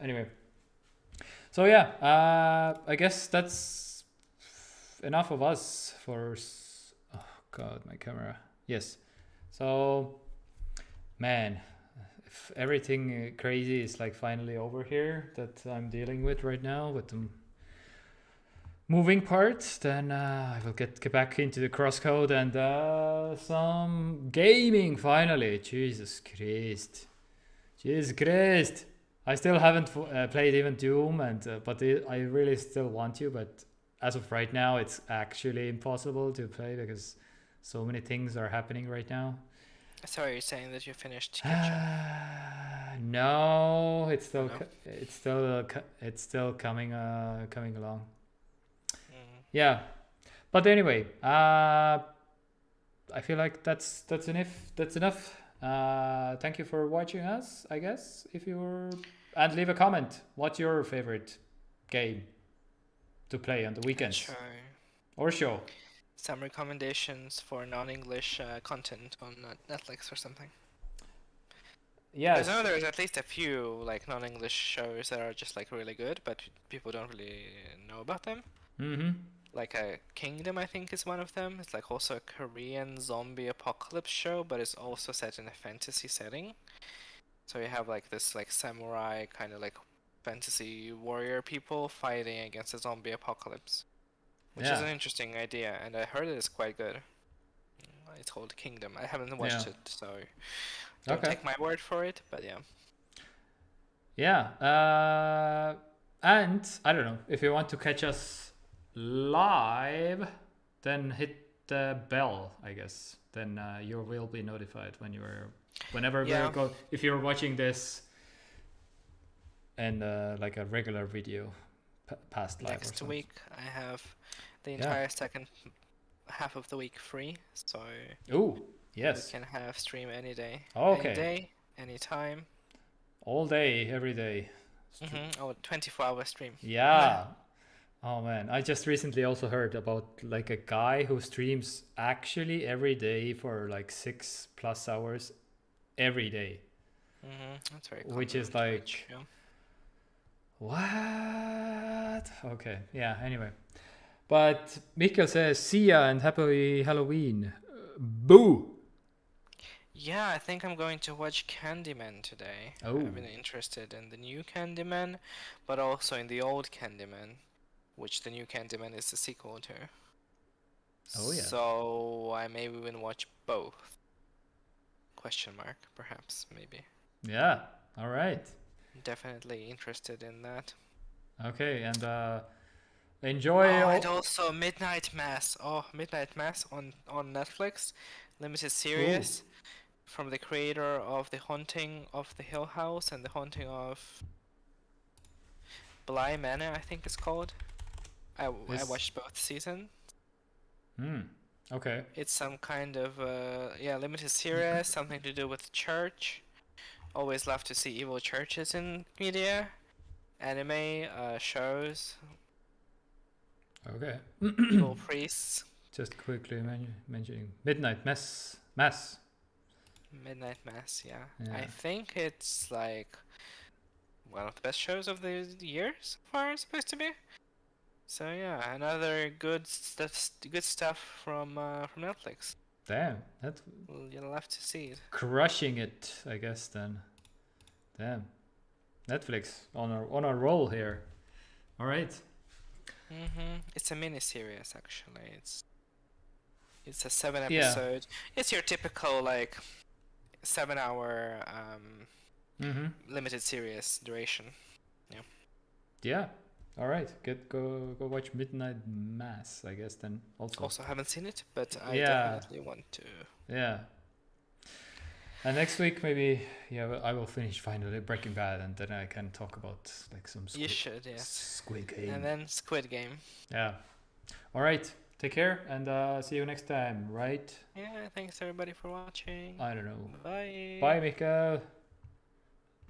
anyway. So yeah, I guess that's enough of us for. Oh God, my camera. Yes. So, man, if everything crazy is like finally over here that I'm dealing with right now with the moving parts, then I will get back into the CrossCode and some gaming finally. Jesus Christ. I still haven't played even Doom, but I really still want to. But as of right now, it's actually impossible to play because so many things are happening right now. Sorry, you're saying that you finished No, it's still No? it's still coming along. Yeah, but anyway, I feel like that's enough. Thank you for watching us, I guess. And leave a comment. What's your favorite game to play on the weekends? Sure. Or show? Some recommendations for non-English content on Netflix or something. Yes. I know there's at least a few like non-English shows that are just like really good, but people don't really know about them. Like a Kingdom, I think, is one of them. It's like also a Korean zombie apocalypse show, but it's also set in a fantasy setting. So you have like this like samurai kind of like fantasy warrior people fighting against a zombie apocalypse, which is an interesting idea, and I heard it is quite good. It's called Kingdom. I haven't watched it, so don't take my word for it, but yeah. Yeah, and I don't know, if you want to catch us live, then hit the bell, I guess. Then you will be notified whenever we go. If you're watching this and like a regular video past live. Next week I have the entire second half of the week free, so yes, we can have stream any day. Okay. Any day, any time. All day, every day. 24-hour stream. Yeah. Oh man, I just recently also heard about like a guy who streams actually every day for like 6+ hours every day. That's very cool. Which is like, what? Okay, yeah, anyway. But Mikkel says, see ya and happy Halloween. Boo! Yeah, I think I'm going to watch Candyman today. I've been interested in the new Candyman, but also in the old Candyman, which the new Candyman is the sequel to. Oh yeah. So I may even watch both. Question mark, perhaps, maybe. Yeah, all right. Definitely interested in that. Okay, and enjoy. And also Midnight Mass. Midnight Mass on Netflix, limited series. From the creator of The Haunting of the Hill House and The Haunting of Bly Manor, I think it's called. I watched both seasons. Okay. It's some kind of limited series, something to do with church. Always love to see evil churches in media, anime, shows, Okay. evil priests, Just quickly mentioning Midnight Mass. Midnight Mass. Yeah, I Yeah. think it's like one of the best shows of the year so far. It's supposed to be. So yeah, another good stuff from Netflix. Damn, that's Well, you'll have to see it. crushing it, I guess then. Damn. Netflix on our roll here. All right. It's a mini series actually. It's a 7 Yeah. episode. It's your typical like 7-hour limited series duration. Yeah. All right. Go watch Midnight Mass, I guess then also. Also haven't seen it, but I Yeah. definitely want to. Yeah. And next week maybe I will finish finally Breaking Bad, and then I can talk about like some You should, yes. Squid Game. And then Squid Game. Yeah. All right. Take care and see you next time, right? Yeah, thanks everybody for watching. I don't know. Bye. Bye, Mikael.